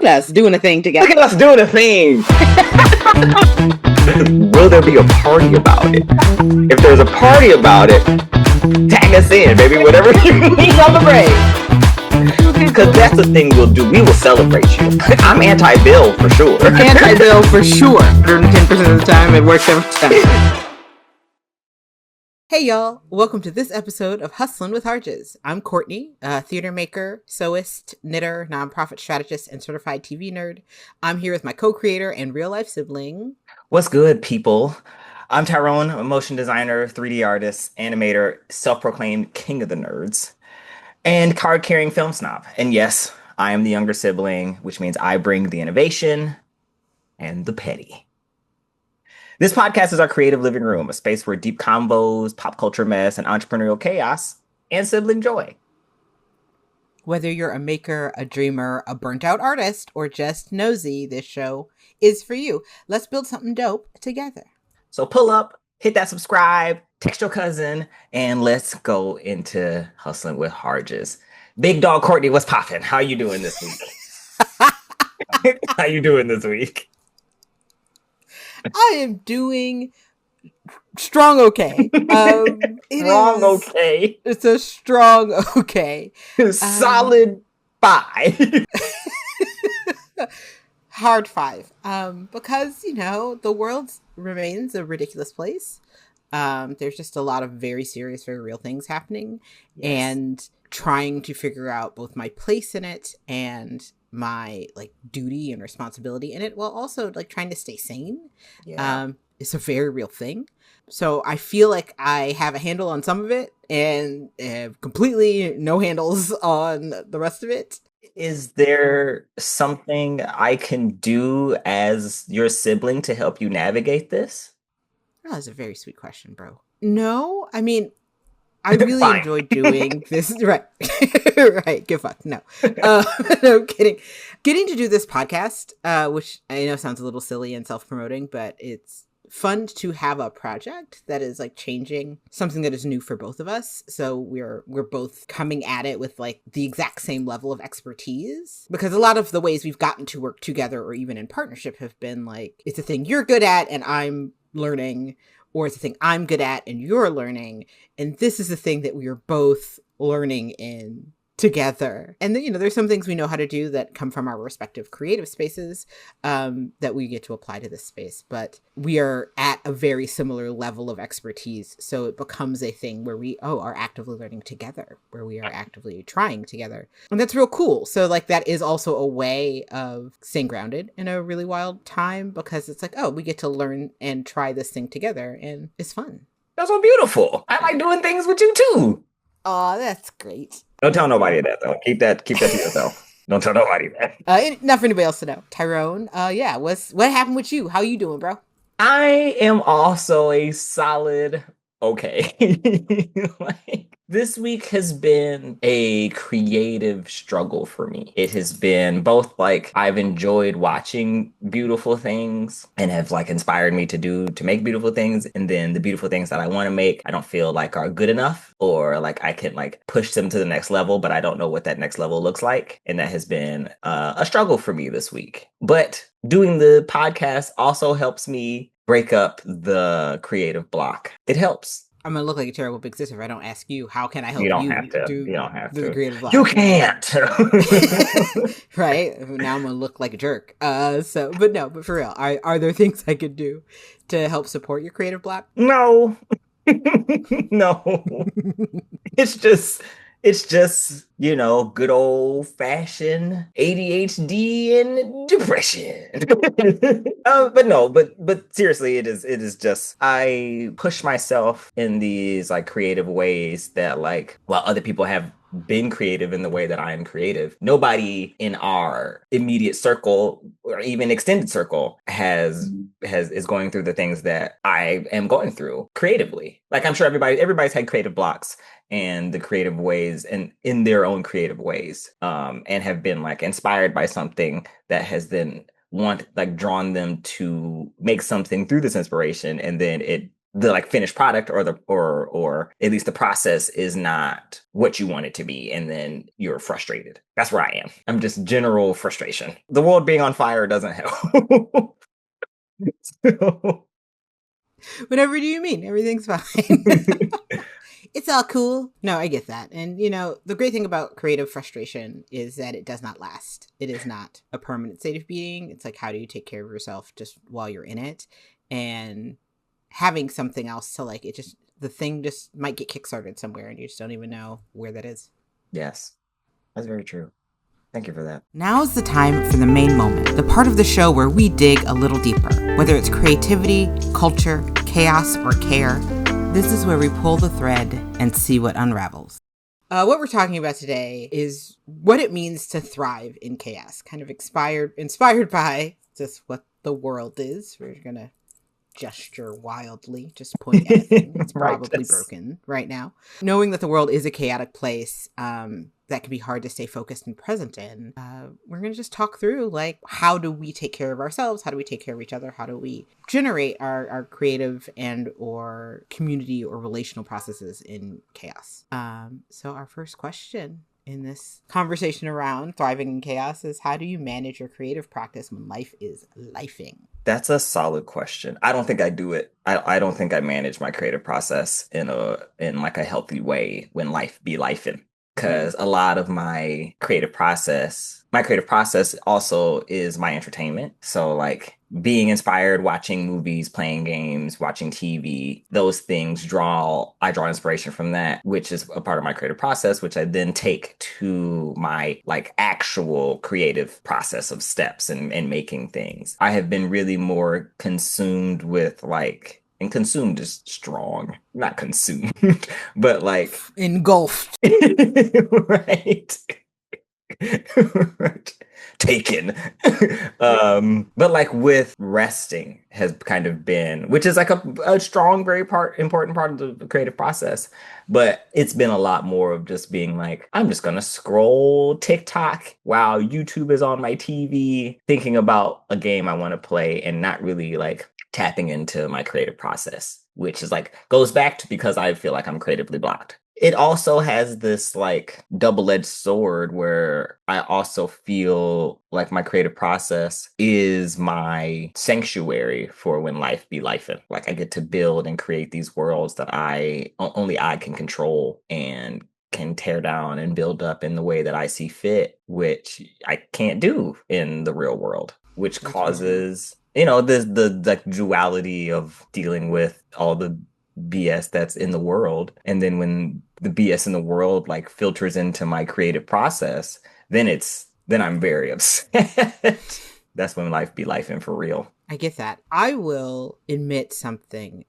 at us doing a thing together. Look at us doing a thing. Will there be a party about it? If there's a party about it, tag us in, baby. Whatever you need, celebrate. Because that's the thing we'll do. We will celebrate you. I'm anti-bill for sure. Anti-bill for sure. 110% of the time, it works every time. Hey y'all, welcome to this episode of Hustlin' with Harges. I'm Courtney, a theater maker, sewist, knitter, nonprofit strategist, and certified TV nerd. I'm here with my co-creator and real-life sibling. What's good, people? I'm Tyrone, a motion designer, 3D artist, animator, self-proclaimed king of the nerds, and card-carrying film snob. And yes, I am the younger sibling, which means I bring the innovation and the petty. This podcast is our creative living room, a space where deep combos, pop culture mess, and entrepreneurial chaos, and sibling joy. Whether you're a maker, a dreamer, a burnt-out artist, or just nosy, this show is for you. Let's build something dope together. So pull up, hit that subscribe, text your cousin, and let's go into Hustling with Harges. Big dog Courtney, what's poppin'? How you doing this week? How you doing this week? I am doing strong okay. Okay. It's a strong okay. Solid 5. Hard 5. Because, the world remains a ridiculous place. There's just a lot of very serious, very real things happening. Yes. And trying to figure out both my place in it and my duty and responsibility in it, while also trying to stay sane. Yeah. It's a very real thing. So I feel like I have a handle on some of it and completely no handles on the rest of it. Is there something I can do as your sibling to help you navigate this? Oh, that's a very sweet question, bro. No, I mean, I really enjoy doing this. Right. Right. Give fuck. No. No kidding. Getting to do this podcast, which I know sounds a little silly and self-promoting, but it's fun to have a project that is changing something that is new for both of us. So we're both coming at it with the exact same level of expertise, because a lot of the ways we've gotten to work together or even in partnership have been it's a thing you're good at and I'm learning, or it's a thing I'm good at and you're learning. And this is the thing that we are both learning in together. And then, there's some things we know how to do that come from our respective creative spaces that we get to apply to this space. But we are at a very similar level of expertise. So it becomes a thing where we are actively learning together, where we are actively trying together. And that's real cool. So that is also a way of staying grounded in a really wild time, because it's we get to learn and try this thing together, and it's fun. That's so beautiful. I like doing things with you too. Oh, that's great. Don't tell nobody that though. Keep that to yourself. Don't tell nobody that. Not for anybody else to know. Tyrone, what happened with you? How you doing, bro? I am also a solid okay. This week has been a creative struggle for me. It has been both I've enjoyed watching beautiful things and have inspired me to make beautiful things, and then the beautiful things that I want to make I don't feel are good enough, or I can push them to the next level, but I don't know what that next level looks like. And that has been a struggle for me this week. But doing the podcast also helps me break up the creative block. It helps. I'm going to look like a terrible big sister if I don't ask you, how can I help you? You don't have to. The creative block? You can't. Right? Now I'm going to look like a jerk. But for real, are there things I could do to help support your creative block? No. No. It's just, good old fashioned ADHD and depression. But seriously, it is just, I push myself in these creative ways that while other people have been creative in the way that I am creative, nobody in our immediate circle or even extended circle is going through the things that I am going through creatively. I'm sure everybody's had creative blocks and the creative ways and in their own creative ways, and have been inspired by something that has then drawn them to make something through this inspiration, and then it the like finished product or the or at least the process is not what you want it to be, and then you're frustrated. That's where I am. I'm just general frustration. The world being on fire doesn't help. So. Whatever do you mean? Everything's fine. It's all cool. No, I get that. And, the great thing about creative frustration is that it does not last. It is not a permanent state of being. It's like, how do you take care of yourself just while you're in it? And having something else to like, the thing just might get kickstarted somewhere and you just don't even know where that is. Yes, that's very true. Thank you for that. Now is the time for the main moment, the part of the show where we dig a little deeper. Whether it's creativity, culture, chaos, or care, this is where we pull the thread and see what unravels. What we're talking about today is what it means to thrive in chaos, kind of inspired by just what the world is. We're going to gesture wildly, just point at a thing that's probably broken right now. Knowing that the world is a chaotic place that can be hard to stay focused and present in, we're going to just talk through, like, how do we take care of ourselves? How do we take care of each other? How do we generate our creative and or community or relational processes in chaos? So our first question in this conversation around thriving in chaos is, how do you manage your creative practice when life is lifing? That's a solid question. I don't think I do it. I don't think I manage my creative process in like a healthy way when life be lifing. Because a lot of my creative process also is my entertainment. So like being inspired, watching movies, playing games, watching TV, those things I draw inspiration from that, which is a part of my creative process, which I then take to my like actual creative process of steps and making things. I have been really more consumed with like, and consumed is strong, not consumed, but like engulfed. Right. Right. Taken. But like with resting has kind of been, which is like a strong, very important part of the creative process. But it's been a lot more of just being like, I'm just gonna scroll TikTok while YouTube is on my TV, thinking about a game I want to play and not really like tapping into my creative process, which is like goes back to because I feel like I'm creatively blocked. It also has this like double-edged sword where I also feel like my creative process is my sanctuary for when life be lifing. Like I get to build and create these worlds that only I can control and can tear down and build up in the way that I see fit, which I can't do in the real world, which causes, the like duality of dealing with all the BS that's in the world. And then when the BS in the world like filters into my creative process, then I'm very upset. That's when life be lifing for real. I get that. I will admit something,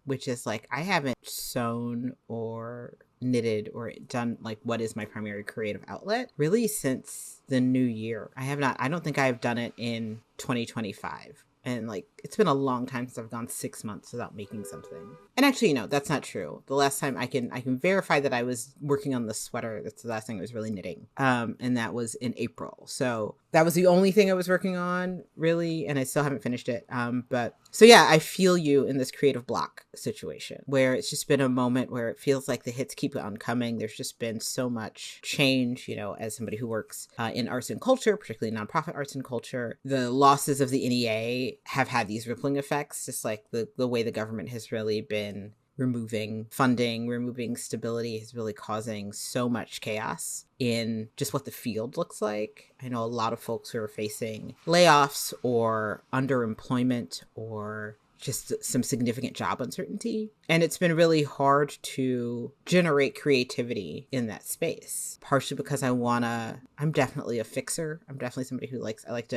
which is like, I haven't sewn or knitted or done like what is my primary creative outlet really since the new year. I don't think I've done it in 2025. And like, it's been a long time since I've gone 6 months without making something. And actually, that's not true. The last time I can verify that I was working on the sweater. That's the last thing I was really knitting. And that was in April. So that was the only thing I was working on really. And I still haven't finished it. But so yeah, I feel you in this creative block situation where it's just been a moment where it feels like the hits keep on coming. There's just been so much change, as somebody who works in arts and culture, particularly nonprofit arts and culture. The losses of the NEA have had these rippling effects, just like the way the government has really been removing funding, removing stability is really causing so much chaos in just what the field looks like. I know a lot of folks who are facing layoffs or underemployment or just some significant job uncertainty. And it's been really hard to generate creativity in that space, partially because I'm definitely a fixer. I'm definitely somebody who I like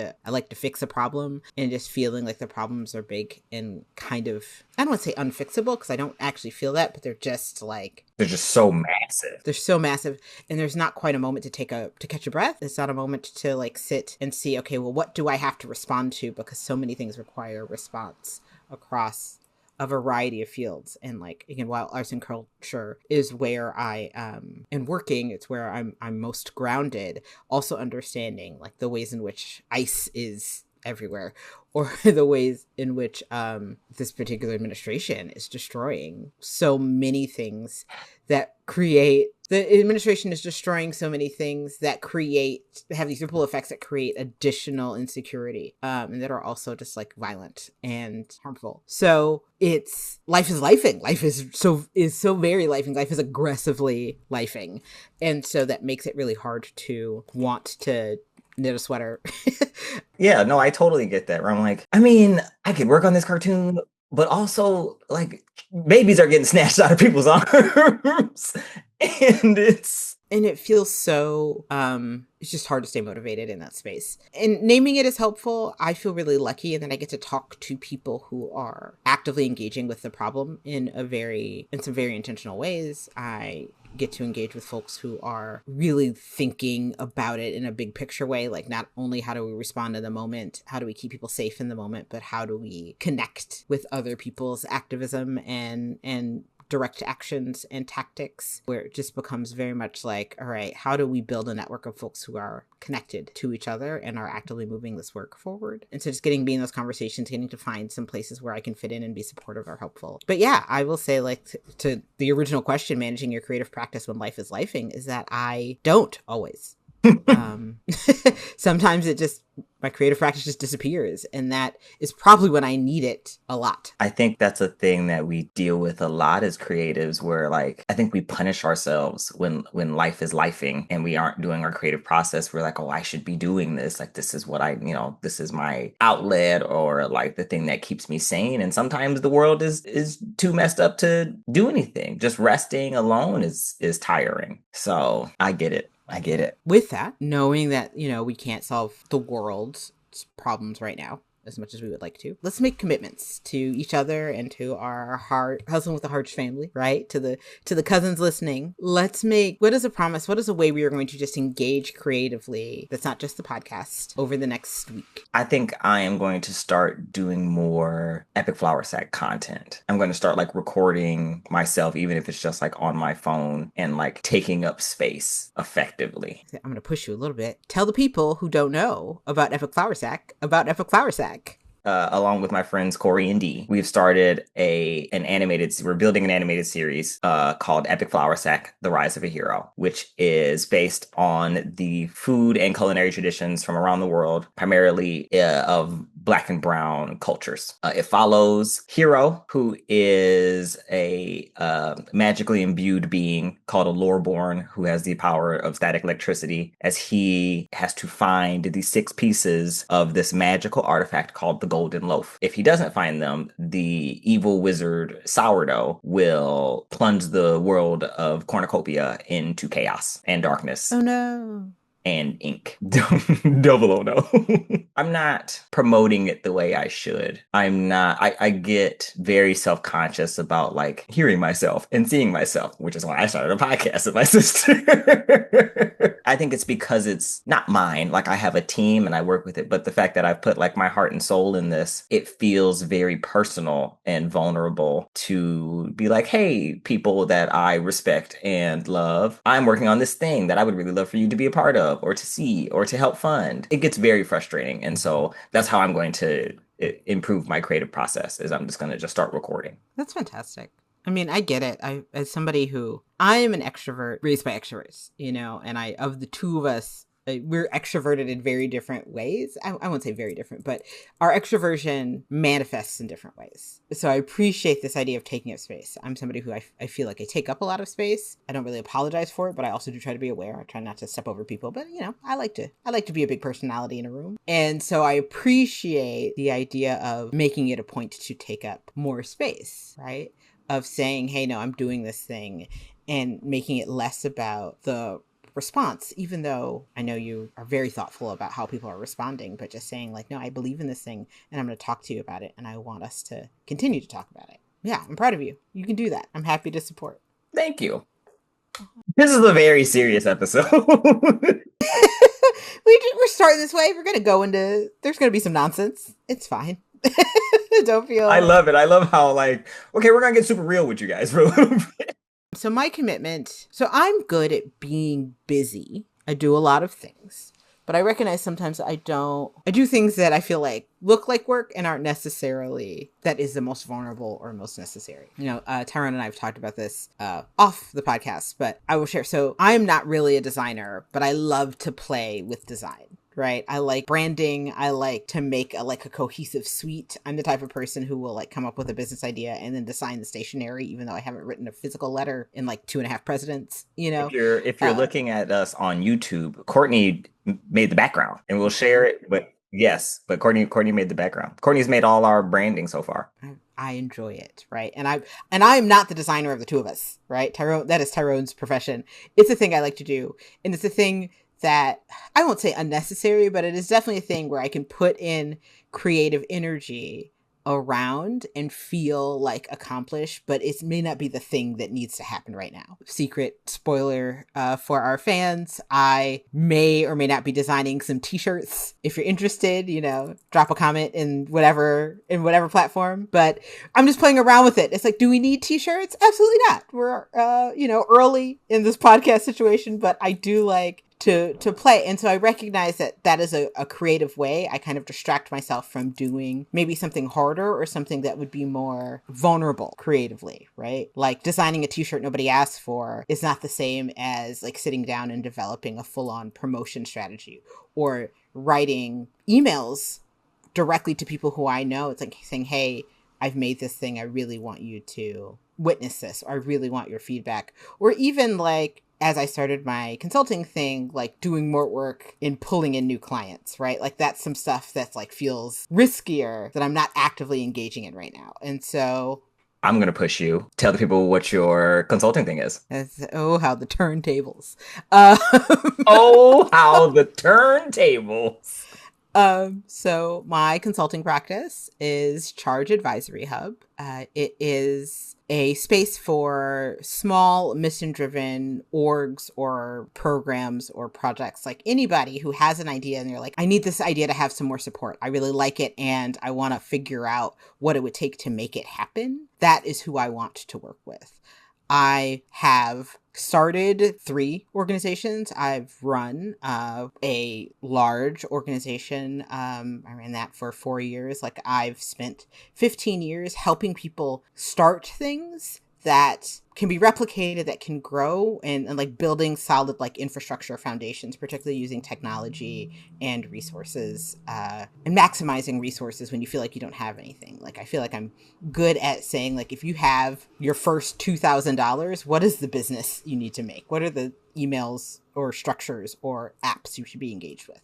to fix a problem, and just feeling like the problems are big and kind of, I don't want to say unfixable because I don't actually feel that, but they're just so massive. They're so massive. And there's not quite a moment to catch a breath. It's not a moment to like sit and see, okay, well, what do I have to respond to? Because so many things require a response across a variety of fields. And like, again, while arts and culture is where I am working, it's where I'm most grounded, also understanding like the ways in which ice is everywhere, or the ways in which this particular administration is destroying so many things that create. The administration is destroying so many things that have these ripple effects that create additional insecurity, and that are also just like violent and harmful. So it's life is lifing. Life is so very lifing. Life is aggressively lifing, and so that makes it really hard to want to knit a sweater. Yeah, no, I totally get that. Where I'm like, I mean, I could work on this cartoon, but also like babies are getting snatched out of people's arms, and it feels so it's just hard to stay motivated in that space. And naming it is helpful. I feel really lucky, and then I get to talk to people who are actively engaging with the problem in some very intentional ways. I get to engage with folks who are really thinking about it in a big picture way, like not only how do we respond to the moment, how do we keep people safe in the moment, but how do we connect with other people's activism and direct actions and tactics, where it just becomes very much like, all right, how do we build a network of folks who are connected to each other and are actively moving this work forward? And so just getting to be in those conversations, getting to find some places where I can fit in and be supportive are helpful. But yeah, I will say, like, to the original question, managing your creative practice when life is lifing, is that I don't always. Sometimes my creative practice just disappears, and that is probably when I need it a lot. I think that's a thing that we deal with a lot as creatives, where like I think we punish ourselves when life is lifing and we aren't doing our creative process. We're like, oh, I should be doing this. Like, this is what this is my outlet, or like the thing that keeps me sane. And sometimes the world is too messed up to do anything. Just resting alone is tiring. So I get it. With that, knowing that, we can't solve the world's problems right now as much as we would like to, let's make commitments to each other and to our husband with the Harges family, right? To the cousins listening. Let's make, what is a promise? What is a way we are going to just engage creatively that's not just the podcast over the next week? I think I am going to start doing more Epic Flower Sack content. I'm going to start like recording myself, even if it's just like on my phone, and like taking up space effectively. I'm going to push you a little bit. Tell the people who don't know about Epic Flower Sack about Epic Flower Sack. Along with my friends Corey and Dee, we've started we're building an animated series called Epic Flower Sack, The Rise of a Hero, which is based on the food and culinary traditions from around the world, primarily of Black and brown cultures. It follows Hero, who is a magically imbued being called a Loreborn, who has the power of static electricity, as he has to find the 6 pieces of this magical artifact called the Golden Loaf. If he doesn't find them, the evil wizard Sourdough will plunge the world of cornucopia into chaos and darkness. Oh no. And ink. Double oh no. I'm not promoting it the way I should. I get very self-conscious about like hearing myself and seeing myself, which is why I started a podcast with my sister. I think it's because it's not mine. Like, I have a team and I work with it, but the fact that I've put like my heart and soul in this, it feels very personal and vulnerable to be like, hey, people that I respect and love, I'm working on this thing that I would really love for you to be a part of, or to see, or to help fund. It gets very frustrating. And so that's how I'm going to improve my creative process, is I'm just going to just start recording. That's fantastic. I mean, I get it. As somebody I am an extrovert raised by extroverts, and of the two of us, we're extroverted in very different ways. I won't say very different, but our extroversion manifests in different ways. So I appreciate this idea of taking up space. I'm somebody who I feel like I take up a lot of space. I don't really apologize for it, but I also do try to be aware. I try not to step over people, but I like to be a big personality in a room. And so I appreciate the idea of making it a point to take up more space, right? Of saying, hey, no, I'm doing this thing, and making it less about the response, even though I know you are very thoughtful about how people are responding, but just saying like, no, I believe in this thing and I'm going to talk to you about it, and I want us to continue to talk about it. Yeah, I'm proud of you. You can do that. I'm happy to support. Thank you. This is a very serious episode. We're starting this way. We're going to go into, there's going to be some nonsense. It's fine. Don't feel. I love it. I love how like, okay, we're going to get super real with you guys for a little bit. So my commitment, I'm good at being busy. I do a lot of things, But I recognize sometimes I do things that I feel like look like work and aren't necessarily that is the most vulnerable or most necessary. Tyrone and I have talked about this off the podcast, but I will share. So I'm not really a designer, but I love to play with design. Right. I like branding. I like to make a cohesive suite. I'm the type of person who will come up with a business idea and then design the stationery, even though I haven't written a physical letter in 2.5 presidents, If you're looking at us on YouTube, Courtney made the background and we'll share it. But yes, but Courtney made the background. Courtney's made all our branding so far. I enjoy it. Right. And I'm not the designer of the two of us. Right. Tyrone, that is Tyrone's profession. It's a thing I like to do. And it's a thing that I won't say unnecessary, but it is definitely a thing where I can put in creative energy around and feel accomplished, but it may not be the thing that needs to happen right now. Secret spoiler for our fans, I may or may not be designing some t-shirts. If you're interested, drop a comment in whatever platform, but I'm just playing around with it. It's do we need t-shirts? Absolutely not. We're early in this podcast situation, but I do to play. And so I recognize that is a creative way. I kind of distract myself from doing maybe something harder or something that would be more vulnerable creatively, right? Designing a t-shirt nobody asked for is not the same as sitting down and developing a full-on promotion strategy or writing emails directly to people who I know. It's saying, hey, I've made this thing. I really want you to witness this, or I really want your feedback. Or even as I started my consulting thing, doing more work in pulling in new clients, right? That's some stuff that's feels riskier that I'm not actively engaging in right now. And so I'm going to push you. Tell the people what your consulting thing is. How the turntables. Oh, how the turntables. So my consulting practice is Charge Advisory Hub. It is a space for small mission-driven orgs or programs or projects, anybody who has an idea and they're I need this idea to have some more support. I really like it and I want to figure out what it would take to make it happen. That is who I want to work with. I have started 3 organizations. I've run a large organization. I ran that for 4 years. I've spent 15 years helping people start things that can be replicated, that can grow, and building solid infrastructure foundations, particularly using technology and resources and maximizing resources when you feel you don't have anything. I feel I'm good at saying if you have your first $2,000, what is the business you need to make? What are the emails or structures or apps you should be engaged with?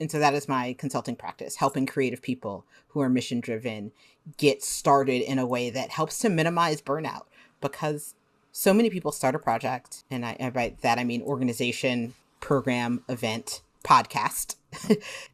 And so that is my consulting practice, helping creative people who are mission driven get started in a way that helps to minimize burnout. Because so many people start a project, and by that I mean organization, program, event, podcast.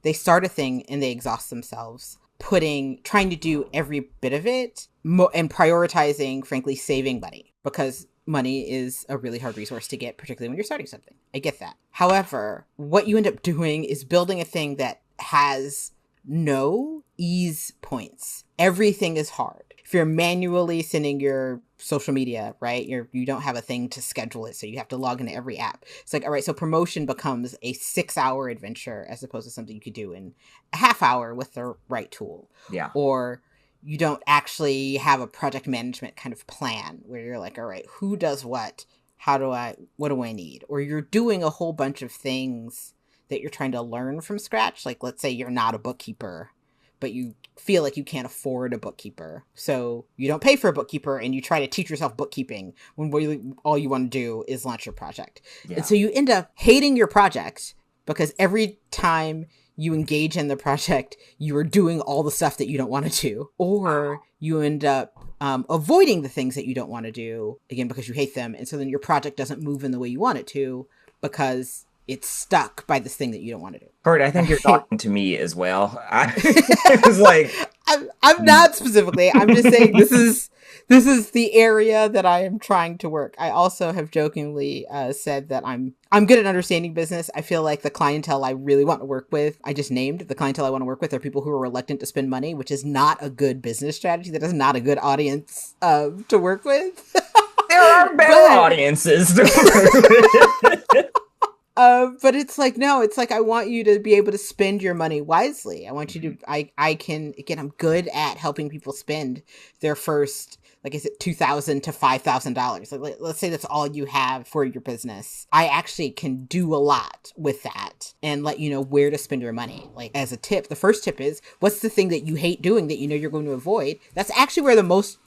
They start a thing and they exhaust themselves, trying to do every bit of it and prioritizing, frankly, saving money, because money is a really hard resource to get, particularly when you're starting something. I get that. However, what you end up doing is building a thing that has no ease points. Everything is hard. If you're manually sending your social media, right, you don't have a thing to schedule it, so you have to log into every app. It's all right, so promotion becomes a 6-hour adventure as opposed to something you could do in a half hour with the right tool. Yeah. Or you don't actually have a project management kind of plan where you're all right, who does what? What do I need? Or you're doing a whole bunch of things that you're trying to learn from scratch. Let's say you're not a bookkeeper, but you feel you can't afford a bookkeeper. So you don't pay for a bookkeeper and you try to teach yourself bookkeeping when really all you want to do is launch your project. Yeah. And so you end up hating your project because every time you engage in the project, you are doing all the stuff that you don't want to do. Or you end up avoiding the things that you don't want to do, again, because you hate them. And so then your project doesn't move in the way you want it to because it's stuck by this thing that you don't want to do. Kurt, I think you're talking to me as well. It was I'm not specifically. I'm just saying this is the area that I am trying to work. I also have jokingly said that I'm good at understanding business. I feel the clientele I really want to work with, I just named the clientele I want to work with, are people who are reluctant to spend money, which is not a good business strategy. That is not a good audience to work with. There are better audiences to work with. But it's like, no, it's like, I want you to be able to spend your money wisely. I want you to, I can, again, I'm good at helping people spend their first, like, is it $2,000 to $5,000? Like, let's say that's all you have for your business. I actually can do a lot with that and let you know where to spend your money. Like, as a tip, the first tip is, what's the thing that you hate doing that you know you're going to avoid? That's actually where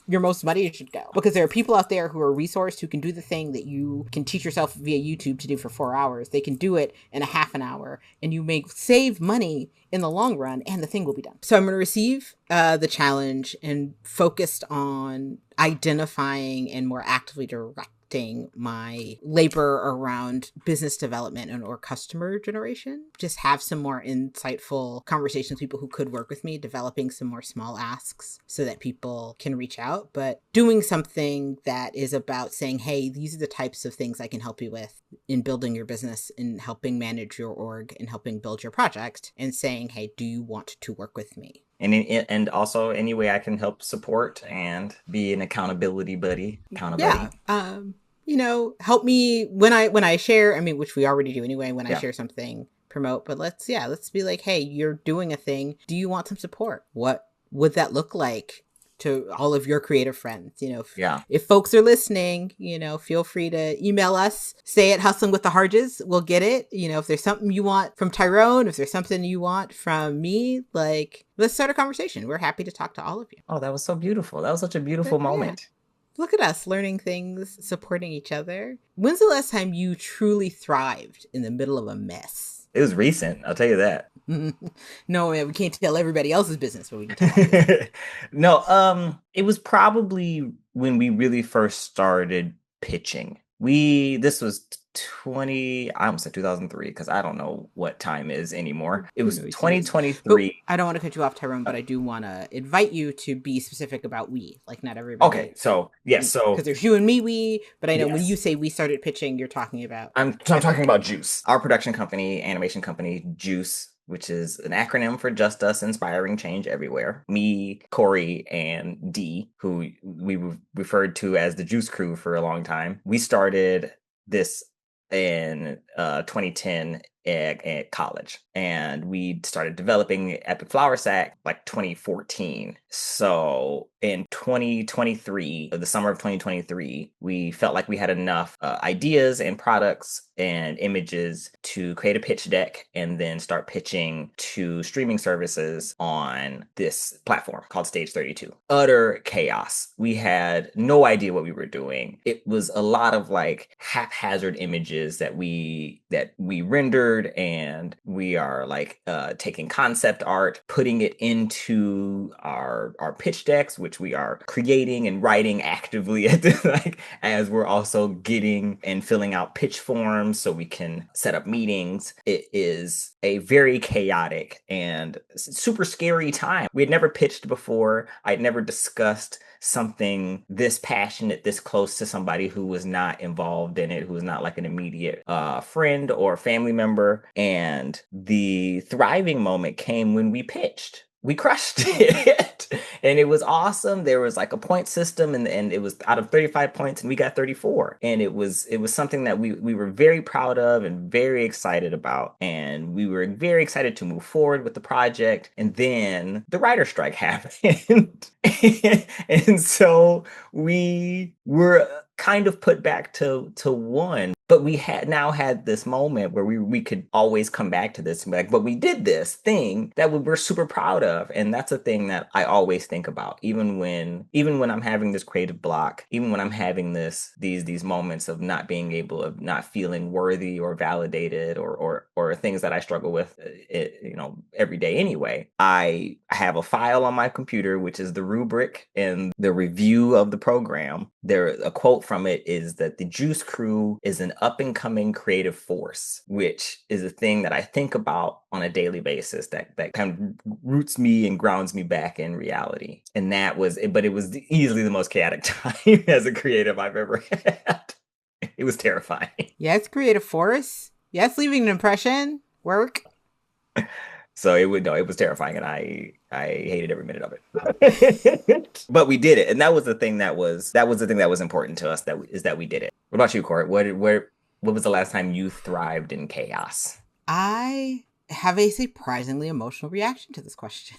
your most money should go, because there are people out there who are resourced, who can do the thing that you can teach yourself via YouTube to do for 4 hours. They can do it in a half an hour, and you may save money in the long run, and the thing will be done. So I'm going to receive the challenge and focused on identifying and more actively directing my labor around business development and or customer generation. Just have some more insightful conversations with people who could work with me, developing some more small asks so that people can reach out, but doing something that is about saying, hey, these are the types of things I can help you with in building your business, in helping manage your org, and helping build your project, and saying, hey, do you want to work with me? And also any way I can help support and be an accountability buddy. Yeah. Help me when I share, I mean, which we already do anyway, when I share something, promote, but let's be like, hey, you're doing a thing. Do you want some support? What would that look like to all of your creative friends? If folks are listening, feel free to email us, say at Hustling with the Harges. We'll get it. If there's something you want from Tyrone, if there's something you want from me, like, let's start a conversation. We're happy to talk to all of you. Oh, that was so beautiful. That was such a beautiful moment. Look at us learning things, supporting each other. When's the last time you truly thrived in the middle of a mess? It was recent, I'll tell you that. No, man, we can't tell everybody else's business, but we can tell. No, it was probably when we really first started pitching. This was I almost said 2003 because I don't know what time is anymore. It was 2023. I don't want to cut you off, Tyrone, but I do want to invite you to be specific about we, like not everybody. Okay, so yes, because there's you and me, we, but I know when you say we started pitching, you're talking about. I'm talking about Juice, our production company, animation company, Juice, which is an acronym for Just Us Inspiring Change Everywhere. Me, Corey, and Dee, who we referred to as the Juice Crew for a long time. We started this in 2010 at college, and we started developing Epic Flour Sack like 2014. So in 2023, the summer of 2023, we felt like we had enough ideas and products and images to create a pitch deck and then start pitching to streaming services on this platform called Stage 32. Utter chaos. We had no idea what we were doing. It was a lot of like haphazard images that we rendered, and we are like taking concept art, putting it into our pitch decks, which we are creating and writing actively as we're also getting and filling out pitch forms so we can set up meetings. It is a very chaotic and super scary time. We had never pitched before. I'd never discussed something this passionate, this close to somebody who was not involved in it, who was not like an immediate friend or family member. And the thriving moment came when we pitched. We crushed it and it was awesome. There was like a point system and it was out of 35 points and we got 34. And it was something that we were very proud of and very excited about. And we were very excited to move forward with the project. And then the writer strike happened. And so we were kind of put back to one. But we had this moment where we could always come back to this and be like, but we did this thing that we're super proud of. And that's a thing that I always think about, even when I'm having this creative block, even when I'm having these moments of not being able, of not feeling worthy or validated or things that I struggle with, every day anyway. I have a file on my computer, which is the rubric and the review of the program. A quote from it is that the Juice Crew is an up-and-coming creative force, which is a thing that I think about on a daily basis that kind of roots me and grounds me back in reality. And that was it, but it was easily the most chaotic time as a creative I've ever had. It was terrifying. Yes, creative force. Yes, leaving an impression. Work. So it was terrifying, and I hated every minute of it. But we did it, and that was the thing that was important to us. That we did it. What about you, Court? Where What was the last time you thrived in chaos? I have a surprisingly emotional reaction to this question.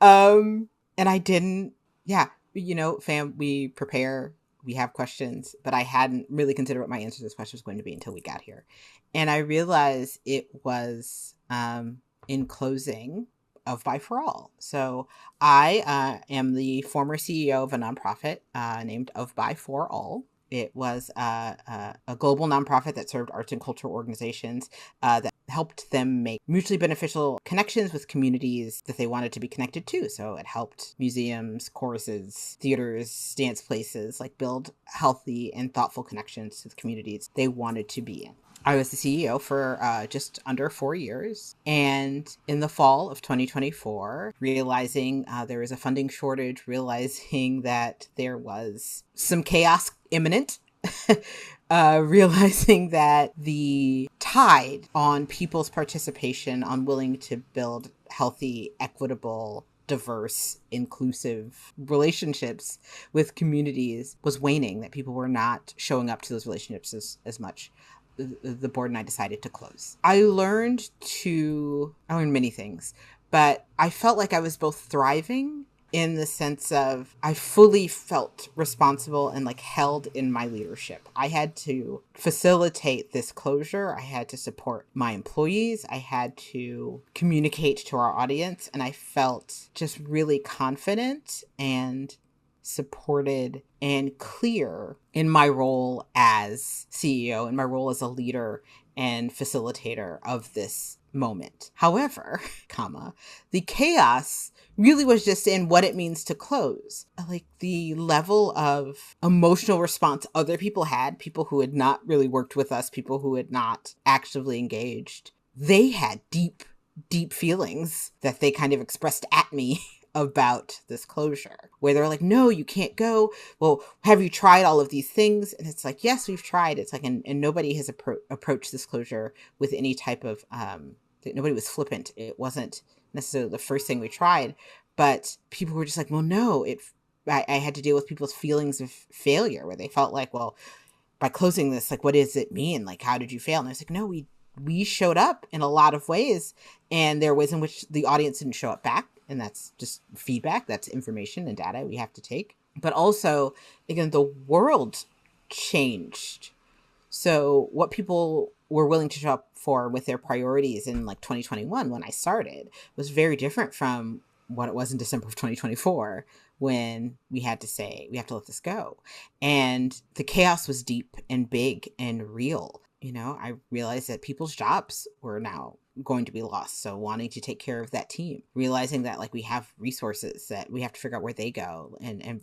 um, and I didn't, yeah, fam, we prepare, we have questions, but I hadn't really considered what my answer to this question was going to be until we got here. And I realized it was in closing of Buy for All. So I am the former CEO of a nonprofit named Of Buy for All. It was a global nonprofit that served arts and cultural organizations that helped them make mutually beneficial connections with communities that they wanted to be connected to. So it helped museums, choruses, theaters, dance places, like build healthy and thoughtful connections to the communities they wanted to be in. I was the CEO for just under 4 years. And in the fall of 2024, realizing there was a funding shortage, realizing that there was some chaos imminent, realizing that the tide on people's participation, on willing to build healthy, equitable, diverse, inclusive relationships with communities was waning, that people were not showing up to those relationships as much. The board and I decided to close. I learned many things, but I felt like I was both thriving in the sense of I fully felt responsible and like held in my leadership. I had to facilitate this closure. I had to support my employees. I had to communicate to our audience. And I felt just really confident and supported and clear in my role as CEO and my role as a leader and facilitator of this moment. However, the chaos really was just in what it means to close. Like the level of emotional response other people had, people who had not really worked with us, people who had not actively engaged, they had deep, deep feelings that they kind of expressed at me about this closure, where they're like, no, you can't go. Well, have you tried all of these things? And it's like, yes, we've tried. It's like, and nobody has approached this closure with any type of, nobody was flippant. It wasn't necessarily the first thing we tried, but people were just like, well, no, I had to deal with people's feelings of failure, where they felt like, well, by closing this, like, what does it mean? Like, how did you fail? And I was like, no, we showed up in a lot of ways, and there are ways in which the audience didn't show up back. And that's just feedback. That's information and data we have to take. But also, again, the world changed. So what people were willing to show up for with their priorities in like 2021 when I started was very different from what it was in December of 2024 when we had to say, we have to let this go. And the chaos was deep and big and real. I realized that people's jobs were now going to be lost. So wanting to take care of that team, realizing that like we have resources that we have to figure out where they go, and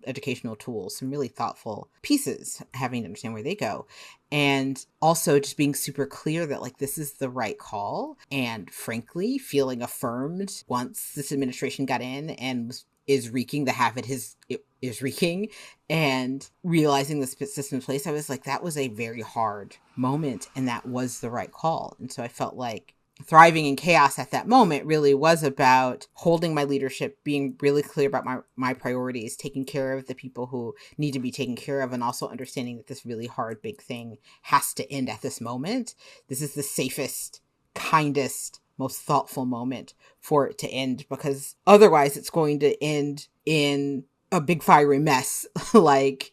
educational tools, some really thoughtful pieces, having to understand where they go. And also just being super clear that like this is the right call, and frankly feeling affirmed once this administration got in and is wreaking the havoc it is wreaking, and realizing the system in place, I was like, that was a very hard moment, and that was the right call. And so I felt like thriving in chaos at that moment really was about holding my leadership, being really clear about my priorities, taking care of the people who need to be taken care of, and also understanding that this really hard, big thing has to end at this moment. This is the safest, kindest, most thoughtful moment for it to end, because otherwise it's going to end in a big fiery mess. Like,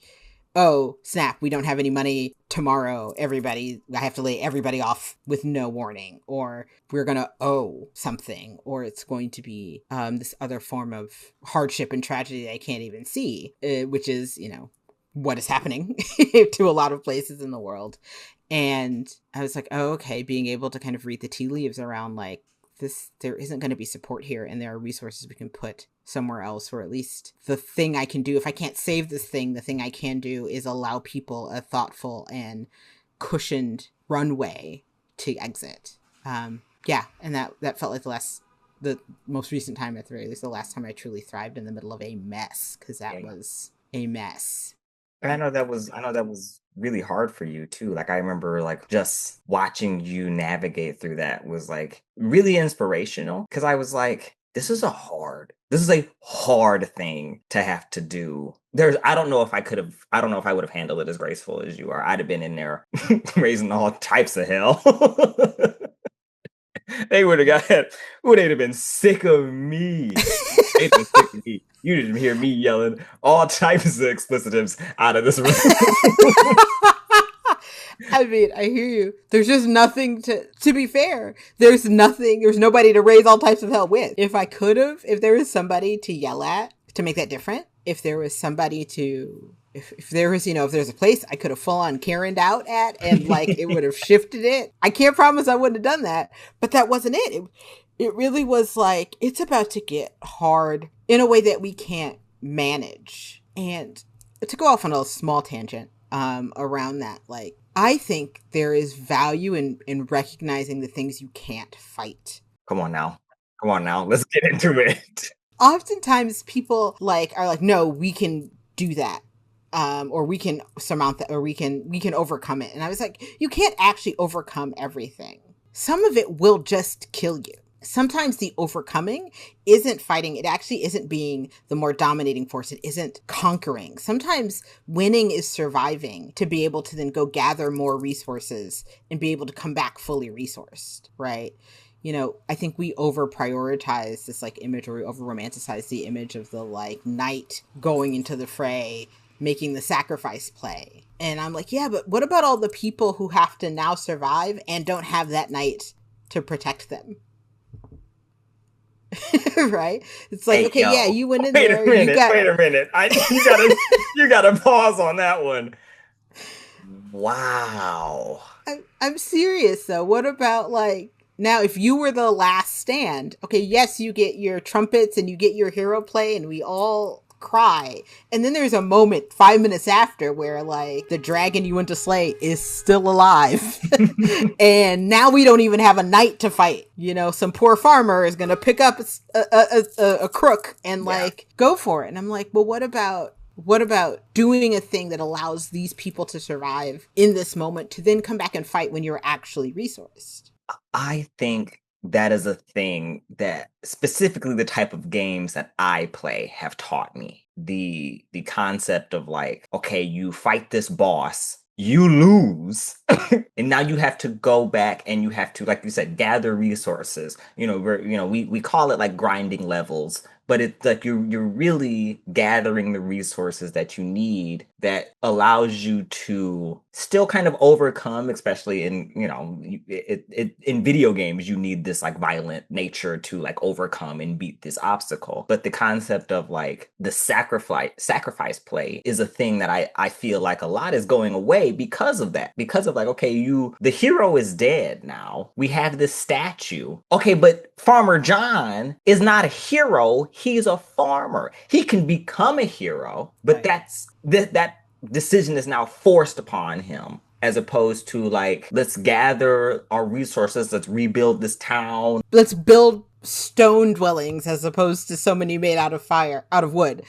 oh snap, we don't have any money tomorrow, I have to lay everybody off with no warning, or we're gonna owe something, or it's going to be this other form of hardship and tragedy I can't even see, which is what is happening to a lot of places in the world. And I was like, oh, okay, being able to kind of read the tea leaves around like this, there isn't going to be support here, and there are resources we can put somewhere else, or at least the thing I can do, if I can't save this thing, the thing I can do is allow people a thoughtful and cushioned runway to exit. Yeah, and that felt like the most recent time, at the very least, the last time I truly thrived in the middle of a mess, because that was a mess. And I know that was really hard for you too. Like I remember like just watching you navigate through that was like really inspirational, because I was like, this is a hard thing to have to do. I don't know if I would have handled it as graceful as you are. I'd have been in there raising all types of hell. They would have they'd have been sick of me. They'd been sick of me. You didn't hear me yelling all types of explicitives out of this room. I mean, I hear you. There's just nothing to be fair. There's nobody to raise all types of hell with. If there was somebody to yell at to make that different, if there was somebody to, if there was, if there's a place I could have full on Karen'd out at and like it would have shifted it. I can't promise I wouldn't have done that, but that wasn't it. It really was like, it's about to get hard in a way that we can't manage. And to go off on a small tangent around that, like, I think there is value in recognizing the things you can't fight. Come on now. Let's get into it. Oftentimes people are like, no, we can do that. Or we can surmount that, or we can overcome it. And I was like, you can't actually overcome everything. Some of it will just kill you. Sometimes the overcoming isn't fighting. It actually isn't being the more dominating force. It isn't conquering. Sometimes winning is surviving to be able to then go gather more resources and be able to come back fully resourced, right? I think we over prioritize this like image, or we over romanticize the image of the like knight going into the fray, making the sacrifice play. And I'm like, yeah, but what about all the people who have to now survive and don't have that knight to protect them? Right? It's like, hey, okay, yeah, you went in there. Wait a minute. You gotta pause on that one. Wow. I'm serious though. What about like, now if you were the last stand, okay, yes, you get your trumpets and you get your hero play and we all cry. And then there's a moment 5 minutes after where like the dragon you went to slay is still alive. And now we don't even have a knight to fight. Some poor farmer is going to pick up a crook and like go for it. And I'm like, well, what about doing a thing that allows these people to survive in this moment to then come back and fight when you're actually resourced? I think that is a thing that specifically the type of games that I play have taught me. The concept of like, okay, you fight this boss, you lose, and now you have to go back and you have to, like you said, gather resources. We call it like grinding levels, but it's like you're really gathering the resources that you need that allows you to still kind of overcome, especially in, in video games, you need this like violent nature to like overcome and beat this obstacle. But the concept of like the sacrifice play is a thing that I feel like a lot is going away because of that. Because of like, okay, the hero is dead now. We have this statue. Okay, but Farmer John is not a hero. He's a farmer. He can become a hero, but right. That decision is now forced upon him, as opposed to like, let's gather our resources, let's rebuild this town. Let's build stone dwellings as opposed to so many made out of wood.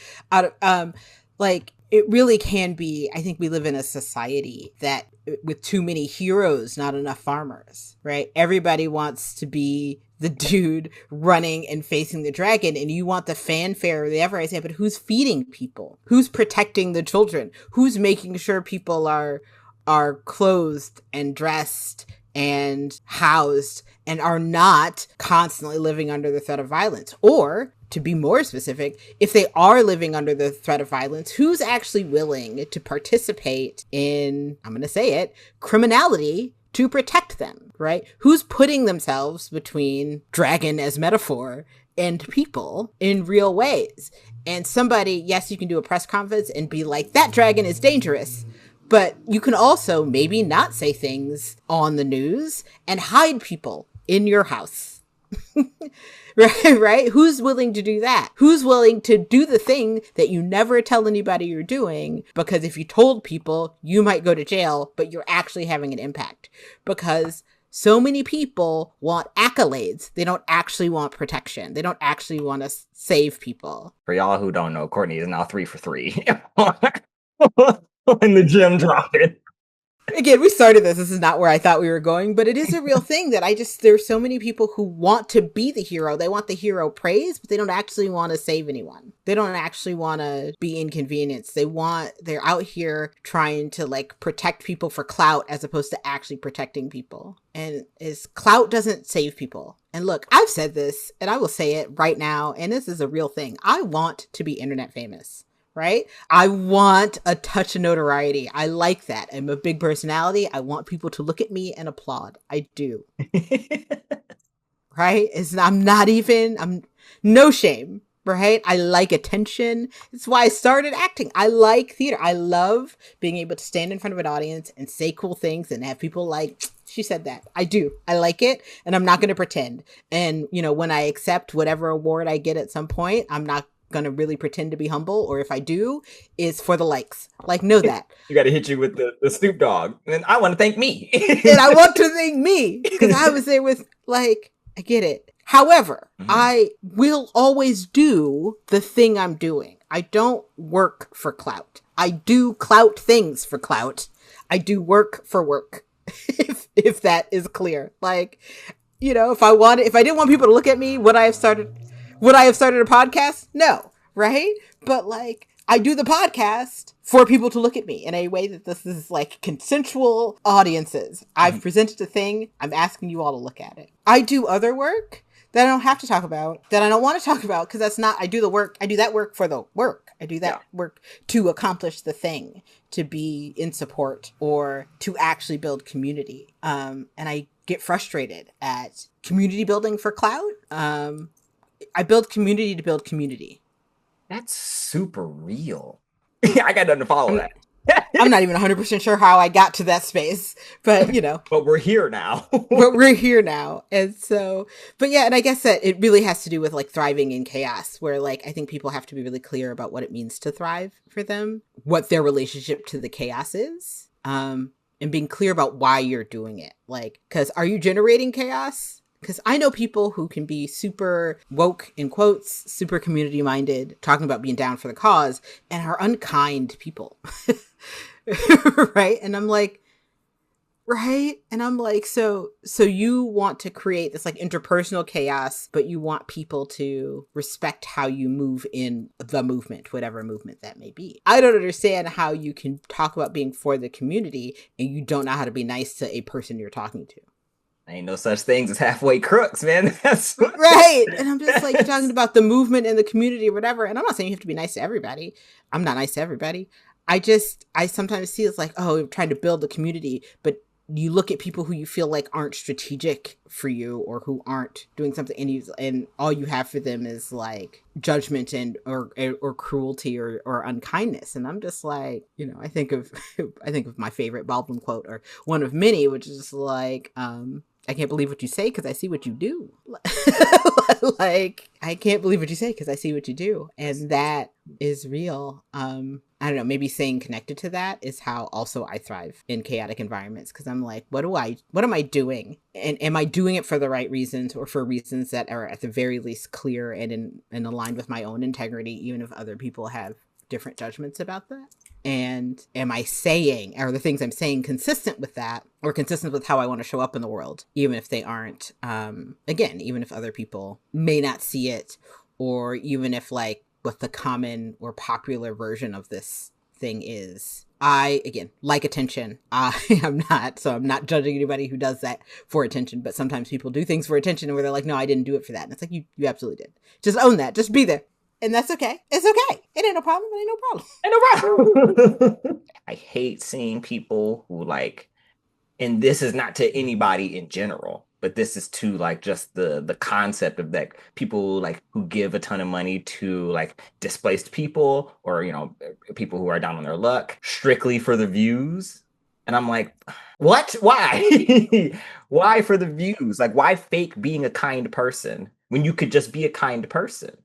Like, it really can be, I think we live in a society that with too many heroes, not enough farmers, right? Everybody wants to be the dude running and facing the dragon, and you want the fanfare or the ever. I say, but who's feeding people? Who's protecting the children? Who's making sure people are clothed and dressed and housed and are not constantly living under the threat of violence? Or, to be more specific, if they are living under the threat of violence, who's actually willing to participate in, I'm going to say it, criminality to protect them, right? Who's putting themselves between dragon as metaphor and people in real ways? And somebody, yes, you can do a press conference and be like, that dragon is dangerous. But you can also maybe not say things on the news and hide people in your house. Right? Who's willing to do that? Who's willing to do the thing that you never tell anybody you're doing? Because if you told people, you might go to jail, but you're actually having an impact. Because so many people want accolades. They don't actually want protection. They don't actually want to save people. For y'all who don't know, Courtney is now 3 for 3. In the gym dropping. Again, we started this. This is not where I thought we were going, but it is a real thing that there's so many people who want to be the hero. They want the hero praise, but they don't actually want to save anyone. They don't actually want to be inconvenienced. They're out here trying to like protect people for clout as opposed to actually protecting people. And clout doesn't save people. And look, I've said this and I will say it right now. And this is a real thing. I want to be internet famous. Right? I want a touch of notoriety. I like that. I'm a big personality. I want people to look at me and applaud. I do. Right? I'm no shame. Right? I like attention. It's why I started acting. I like theater. I love being able to stand in front of an audience and say cool things and have people like, she said that. I do. I like it. And I'm not going to pretend. And, when I accept whatever award I get at some point, I'm not gonna really pretend to be humble, or if I do, is for the likes. Like, know that. You gotta hit you with the Snoop Dogg. And I want to thank me. And I want to thank me. Because I was there with, like, I get it. However, I will always do the thing I'm doing. I don't work for clout. I do clout things for clout. I do work for work. if that is clear. Like, if I didn't want people to look at me, would I have started a podcast? No, right? But like, I do the podcast for people to look at me in a way that this is like consensual audiences. I've presented a thing. I'm asking you all to look at it. I do other work that I don't have to talk about, that I don't want to talk about, because I do that work for the work. I do that work to accomplish the thing, to be in support or to actually build community. And I get frustrated at community building for clout. I build community to build community. That's super real. I got nothing to follow that. I'm not even 100% sure how I got to that space, but But we're here now. And so, but yeah, and I guess that it really has to do with like thriving in chaos, where like I think people have to be really clear about what it means to thrive for them, what their relationship to the chaos is, and being clear about why you're doing it. Like, because are you generating chaos? Because I know people who can be super woke, in quotes, super community minded, talking about being down for the cause, and are unkind people. Right? And I'm like, right? And I'm like, so you want to create this like interpersonal chaos, but you want people to respect how you move in the movement, whatever movement that may be. I don't understand how you can talk about being for the community and you don't know how to be nice to a person you're talking to. Ain't no such things as halfway crooks, man. That's right. And I'm just like talking about the movement and the community or whatever. And I'm not saying you have to be nice to everybody. I'm not nice to everybody. I sometimes see it's like, oh, you're trying to build the community, but you look at people who you feel like aren't strategic for you or who aren't doing something, and all you have for them is like judgment and or cruelty or unkindness. And I'm just like, I think of my favorite Baldwin quote, or one of many, which is like, I can't believe what you say because I see what you do. Like, I can't believe what you say because I see what you do. And that is real. I don't know, maybe staying connected to that is how also I thrive in chaotic environments. Because I'm like, what am I doing? And am I doing it for the right reasons, or for reasons that are at the very least clear and aligned with my own integrity, even if other people have different judgments about that? And am I saying, are the things I'm saying consistent with that, or consistent with how I want to show up in the world, even if they aren't, again, even if other people may not see it, or even if like what the common or popular version of this thing is. I, again, like attention. I'm not judging anybody who does that for attention, but sometimes people do things for attention where they're like, no, I didn't do it for that. And it's like, you absolutely did. Just own that. Just be there. And that's okay. It's okay. It ain't no problem. It ain't no problem. Ain't no problem. I hate seeing people who like, and this is not to anybody in general, but this is to like just the concept of like people like who give a ton of money to like displaced people, or people who are down on their luck strictly for the views. And I'm like, what? Why? Why for the views? Like, why fake being a kind person when you could just be a kind person?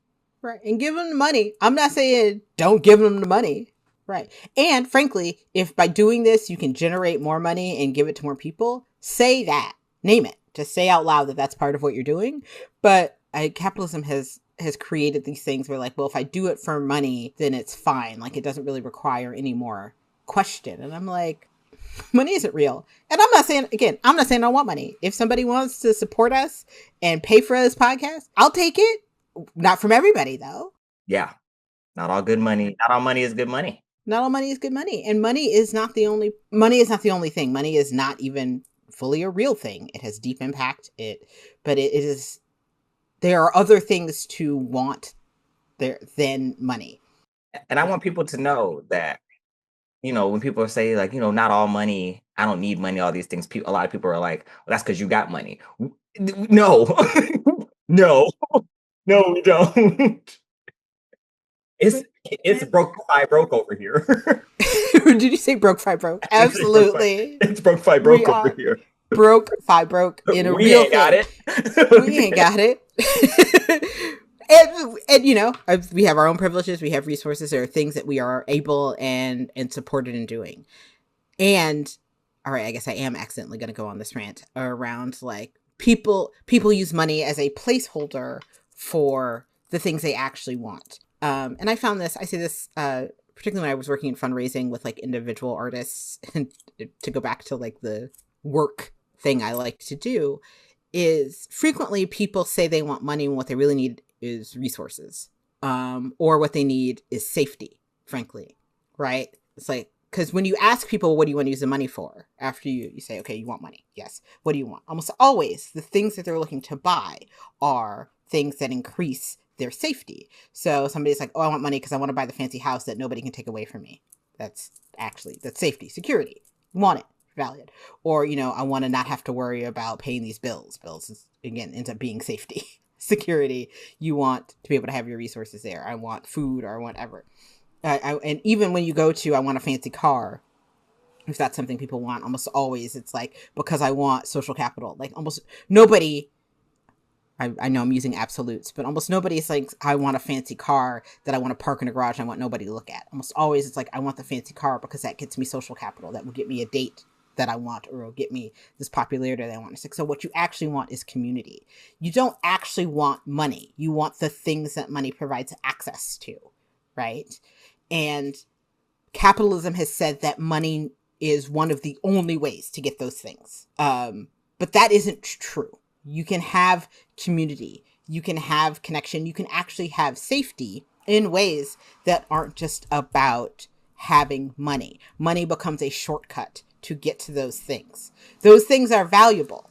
Right. And give them the money. I'm not saying don't give them the money. Right. And frankly, if by doing this, you can generate more money and give it to more people, say that. Name it. Just say out loud that that's part of what you're doing. But capitalism has created these things where like, well, if I do it for money, then it's fine. Like, it doesn't really require any more question. And I'm like, Money isn't real. And I'm not saying I don't want money. If somebody wants to support us and pay for this podcast, I'll take it. Not from everybody, though. Yeah. Not all good money. Not all money is good money. Not all money is good money. And money is not the only thing. Money is not even fully a real thing. It has deep impact. But it is, there are other things to want there than money. And I want people to know that, when people say like, not all money, I don't need money, all these things, a lot of people are like, well, that's because you got money. No, no, we don't. It's broke fi broke over here. Did you say broke fi broke? Absolutely. It's broke fi broke over here. Broke fi broke in a real thing. Got it. We ain't got it. And we have our own privileges. We have resources. There are things that we are able and supported in doing. And all right, I guess I am accidentally going to go on this rant around like people use money as a placeholder for the things they actually want. And I found this, I say this, particularly when I was working in fundraising with like individual artists, and to go back to like the work thing I like to do, is frequently people say they want money when what they really need is resources, or what they need is safety, frankly, right? It's like, because when you ask people, what do you want to use the money for? After you say, okay, you want money. Yes. What do you want? Almost always the things that they're looking to buy are things that increase their safety. So somebody's like, oh, I want money because I want to buy the fancy house that nobody can take away from me. That's safety, security. You want it, valid. Or, I want to not have to worry about paying these bills. Bills, again, ends up being safety, security. You want to be able to have your resources there. I want food or whatever. And even when you go to, I want a fancy car, if that's something people want, almost always it's like, because I want social capital. Like almost nobody, I know I'm using absolutes, but almost nobody's like, I want a fancy car that I want to park in a garage and I want nobody to look at. Almost always it's like, I want the fancy car because that gets me social capital. That will get me a date that I want, or will get me this popularity that I want. So what you actually want is community. You don't actually want money. You want the things that money provides access to, right? And capitalism has said that money is one of the only ways to get those things. But that isn't true. You can have community, you can have connection, you can actually have safety in ways that aren't just about having money. Money becomes a shortcut to get to those things. Those things are valuable,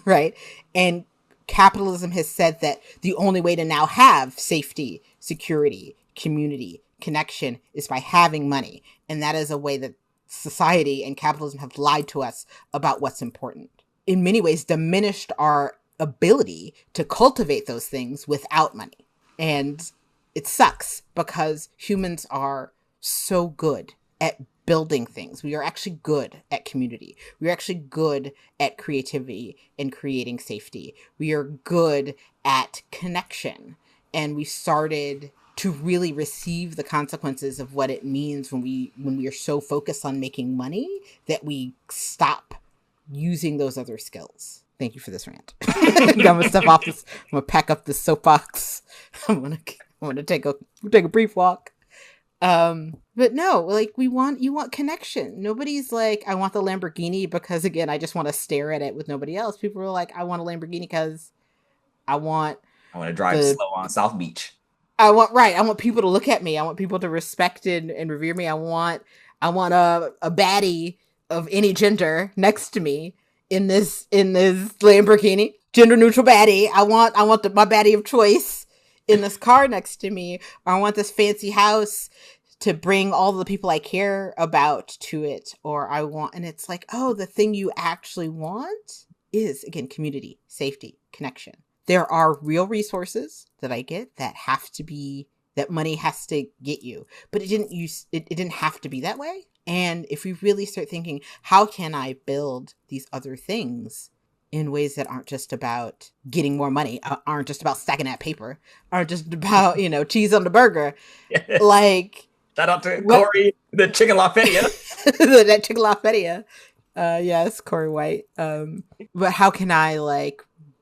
right? And capitalism has said that the only way to now have safety, security, community, connection is by having money. And that is a way that society and capitalism have lied to us about what's important. In many ways, diminished our ability to cultivate those things without money. And it sucks because humans are so good at building things. We are actually good at community. We are actually good at creativity and creating safety. We are good at connection. And we started to really receive the consequences of what it means when we are so focused on making money that we stop using those other skills. Thank you for this rant. I'm gonna step off this. I'm gonna pack up this soapbox. I'm gonna take a brief walk. But no, like you want connection. Nobody's like, I want the Lamborghini because again, I just want to stare at it with nobody else. People are like, I want a Lamborghini because I want to drive slow on South Beach. I want people to look at me. I want people to respect and revere me. I want a baddie of any gender next to me in this Lamborghini, gender neutral baddie. I want my baddie of choice in this car next to me. Or I want this fancy house to bring all the people I care about to it. Or and it's like, oh, the thing you actually want is, again, community, safety, connection. There are real resources that I get that money has to get you, but it didn't have to be that way. And if we really start thinking, how can I build these other things in ways that aren't just about getting more money, aren't just about stacking that paper, aren't just about, cheese on the burger. Like, shout out to Corey, the Chicken LaFetia. That Chicken LaFetia. Yes, Corey White. But how can I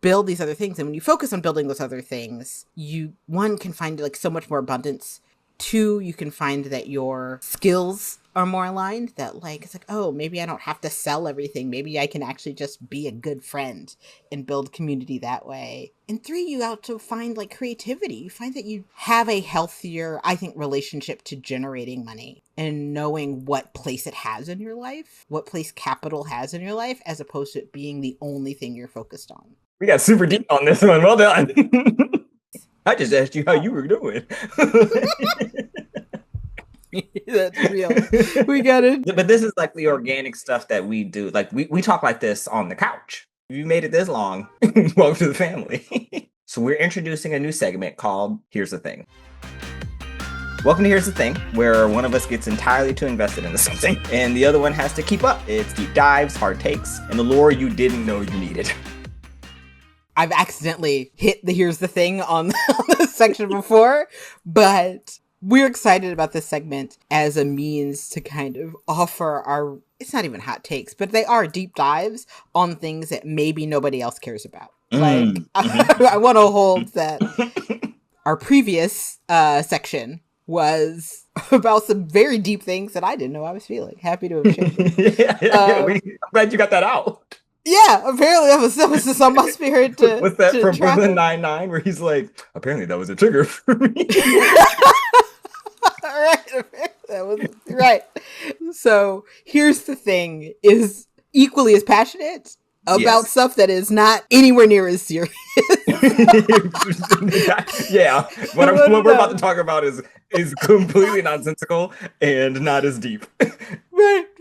build these other things? And when you focus on building those other things, you can find so much more abundance 2, you can find that your skills are more aligned, that like it's like, oh, maybe I don't have to sell everything, maybe I can actually just be a good friend and build community that way. And 3, you also find like creativity. You find that you have a healthier, I think, relationship to generating money and knowing what place it has in your life, what place capital has in your life, as opposed to it being the only thing you're focused on. We got super deep on this one. Well done. I just asked you how you were doing. That's real. We got it. But this is like the organic stuff that we do. Like we talk like this on the couch. If you made it this long, welcome to the family. So we're introducing a new segment called Here's the Thing. Welcome to Here's the Thing, where one of us gets entirely too invested into something and the other one has to keep up. It's deep dives, hard takes, and the lore you didn't know you needed. I've accidentally hit the Here's the Thing on this section before, but we're excited about this segment as a means to kind of offer our, it's not even hot takes, but they are deep dives on things that maybe nobody else cares about. I want to hold that our previous section was about some very deep things that I didn't know I was feeling. Happy to have shared. I'm glad you got that out. Yeah, apparently that was some must be heard to. What's that from Brooklyn Nine-Nine, where he's like, apparently that was a trigger for me. That was right. So Here's the Thing is equally as passionate about stuff that is not anywhere near as serious. Yeah, what we're about to talk about is completely nonsensical and not as deep.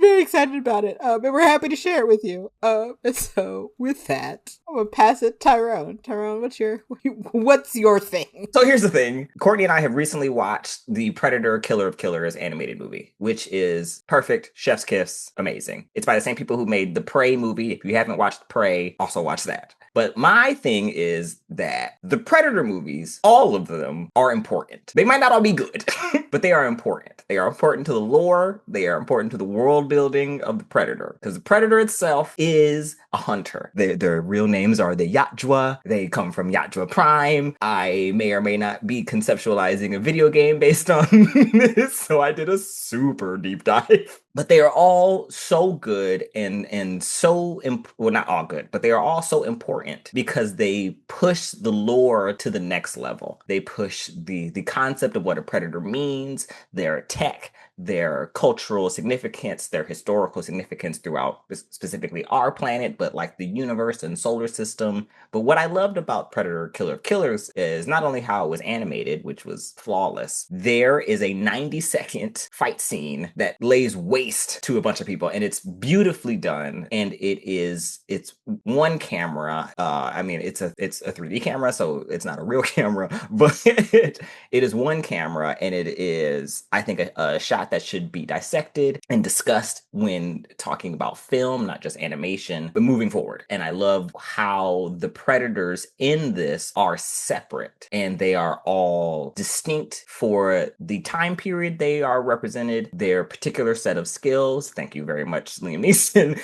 Very excited about it, and we're happy to share it with you. And so with that, I'm gonna pass it Tyrone. Tyrone, what's your thing? So here's the thing. Courtney and I have recently watched the Predator Killer of Killers animated movie, which is perfect, chef's kiss, amazing. It's by the same people who made the Prey movie. If you haven't watched Prey, also watch that. But my thing is that the Predator movies, all of them are important. They might not all be good, but they are important. They are important to the lore. They are important to the world building of the Predator. Because the Predator itself is a hunter. Their real names are the Yatjwa. They come from Yatjwa Prime. I may or may not be conceptualizing a video game based on this, so I did a super deep dive. But they are all so good and so, well, not all good, but they are all so important because they push the lore to the next level. They push the concept of what a predator means, their tech, their cultural significance, their historical significance throughout specifically our planet, but like the universe and solar system. But what I loved about Predator Killer of Killers is not only how it was animated, which was flawless, there is a 90-second fight scene that lays waste to a bunch of people, and it's beautifully done. And it's one camera. I mean, it's a 3D camera, so it's not a real camera, but it is one camera, and it is, I think, a shot that should be dissected and discussed when talking about film, not just animation, but moving forward. And I love how the predators in this are separate and they are all distinct for the time period they are represented, their particular set of skills. Thank you very much, Liam Neeson.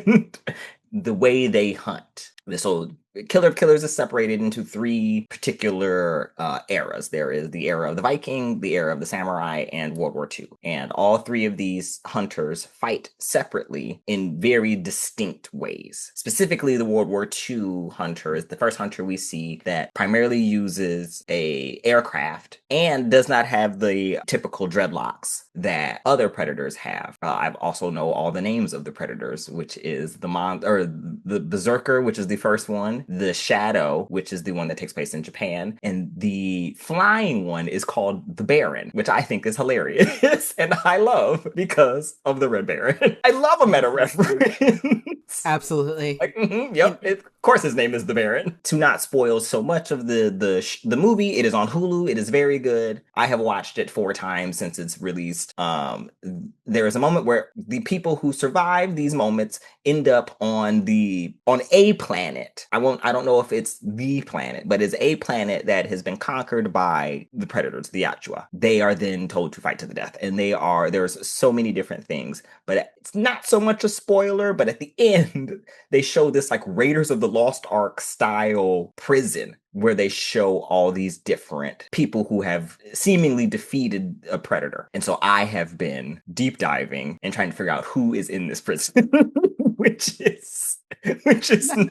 And the way they hunt. So Killer of Killers is separated into 3 particular eras. There is the era of the Viking, the era of the samurai, and World War II. And all 3 of these hunters fight separately in very distinct ways. Specifically, the World War II hunter is the first hunter we see that primarily uses a aircraft and does not have the typical dreadlocks that other predators have. I also know all the names of the predators, which is the Berserker, which is the first one, the Shadow, which is the one that takes place in Japan, and the flying one is called the Baron, which I think is hilarious and I love because of the Red Baron. I love a meta reference. Absolutely. Like, yep. Of course, his name is the Baron. To not spoil so much of the movie, it is on Hulu. It is very good. I have watched it 4 times since it's released. There is a moment where the people who survive these moments end up on a planet. I don't know if it's the planet, but it's a planet that has been conquered by the predators, the Yatjwa. They are then told to fight to the death, and there's so many different things, but it's not so much a spoiler. But at the end, they show this like Raiders of the Lost Ark style prison where they show all these different people who have seemingly defeated a predator. And so I have been deep diving and trying to figure out who is in this prison, which is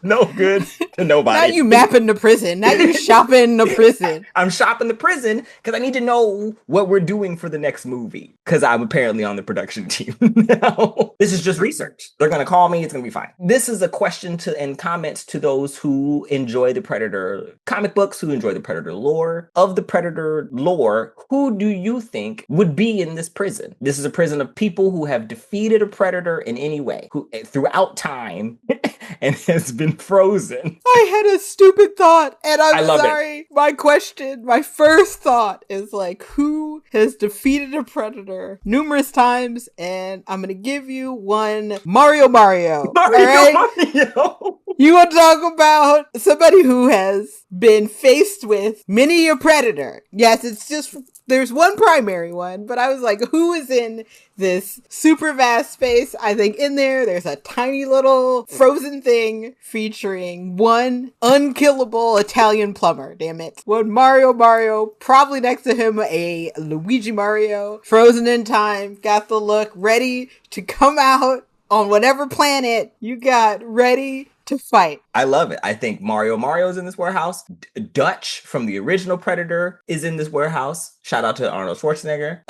no good to nobody. Now you mapping the prison. Now you shopping the prison. I'm shopping the prison because I need to know what we're doing for the next movie because I'm apparently on the production team now. This is just research. They're going to call me. It's going to be fine. This is a question and comments to those who enjoy the Predator comic books, who enjoy the Predator lore. Of the Predator lore, who do you think would be in this prison? This is a prison of people who have defeated a predator in any way, who throughout time and has been frozen. I had a stupid thought, and I'm sorry. My first thought is like, who has defeated a predator numerous times? And I'm gonna give you one: Mario. Mario. You want to talk about somebody who has been faced with many a predator? Yes, it's just, there's one primary one, but I was like, who is in this super vast space? I think in there's a tiny little frozen thing featuring one unkillable Italian plumber. Damn it. One Mario, probably next to him a Luigi Mario, frozen in time, got the look, ready to come out on whatever planet you got ready to fight. I love it. I think Mario is in this warehouse. Dutch from the original Predator is in this warehouse. Shout out to Arnold Schwarzenegger.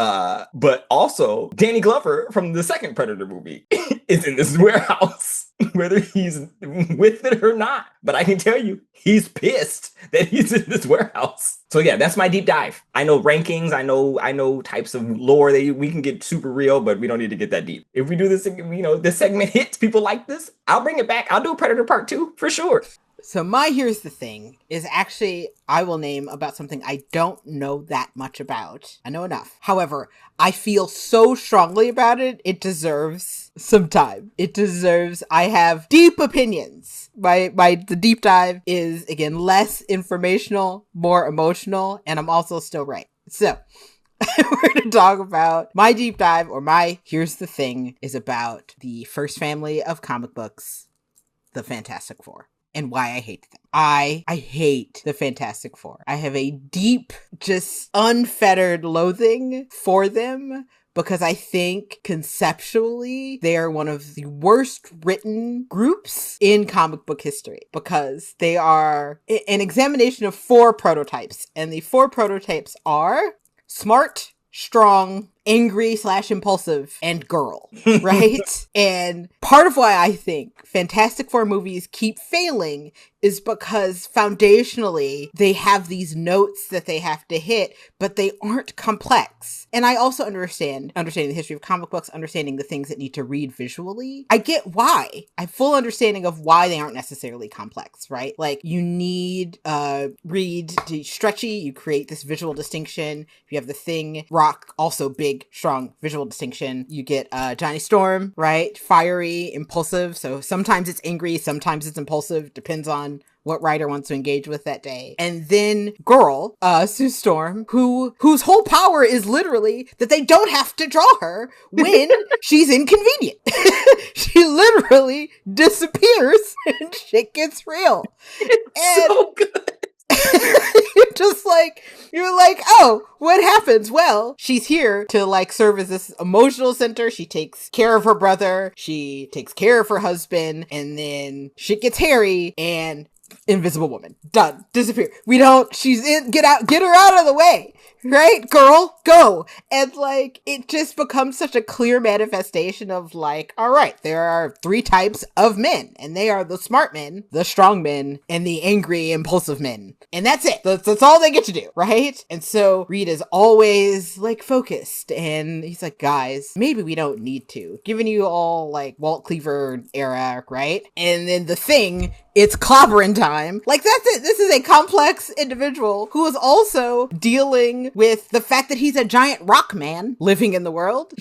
But also Danny Glover from the second Predator movie is in this warehouse, whether he's with it or not. But I can tell you, he's pissed that he's in this warehouse. So yeah, that's my deep dive. I know rankings. I know types of lore that we can get super real, but we don't need to get that deep. If we do this, this segment hits, people like this, I'll bring it back. I'll do Predator Part 2 for sure. So my here's the thing is actually I will name about something I don't know that much about. I know enough. However, I feel so strongly about it. It deserves some time. I have deep opinions. The deep dive is, again, less informational, more emotional, and I'm also still right. So we're going to talk about my deep dive, or my here's the thing, is about the first family of comic books, the Fantastic Four. And why I hate them. I hate the Fantastic Four. I have a deep, just unfettered loathing for them because I think conceptually they are one of the worst written groups in comic book history because they are an examination of 4 prototypes. And the 4 prototypes are smart, strong, angry/impulsive, and girl, right? And part of why I think Fantastic Four movies keep failing is because foundationally they have these notes that they have to hit, but they aren't complex. And I also understanding the history of comic books, understanding the things that need to read visually. I get why. I have full understanding of why they aren't necessarily complex, right? Like you need read to stretchy, you create this visual distinction. If you have the Thing, Rock, also big, strong visual distinction. You get Johnny Storm, right? Fiery, impulsive. So sometimes it's angry, sometimes it's impulsive, depends on what writer wants to engage with that day. And then Girl, Sue Storm, whose whole power is literally that they don't have to draw her when she's inconvenient. She literally disappears and shit gets real. It's so good. You're like, oh, what happens? Well, she's here to like serve as this emotional center. She takes care of her brother. She takes care of her husband. And then shit gets hairy and Invisible Woman. Done. Disappear. She's in, get her out of the way. Right? Girl, go. And like, it just becomes such a clear manifestation of like, all right, there are 3 types of men, and they are the smart men, the strong men, and the angry, impulsive men. And that's it. That's all they get to do, right? And so Reed is always like focused, and he's like, guys, maybe we don't need to. Giving you all like Walt Cleaver era, right? And then the Thing, it's clobbering time. Like, that's it. This is a complex individual who is also dealing with the fact that he's a giant rock man living in the world.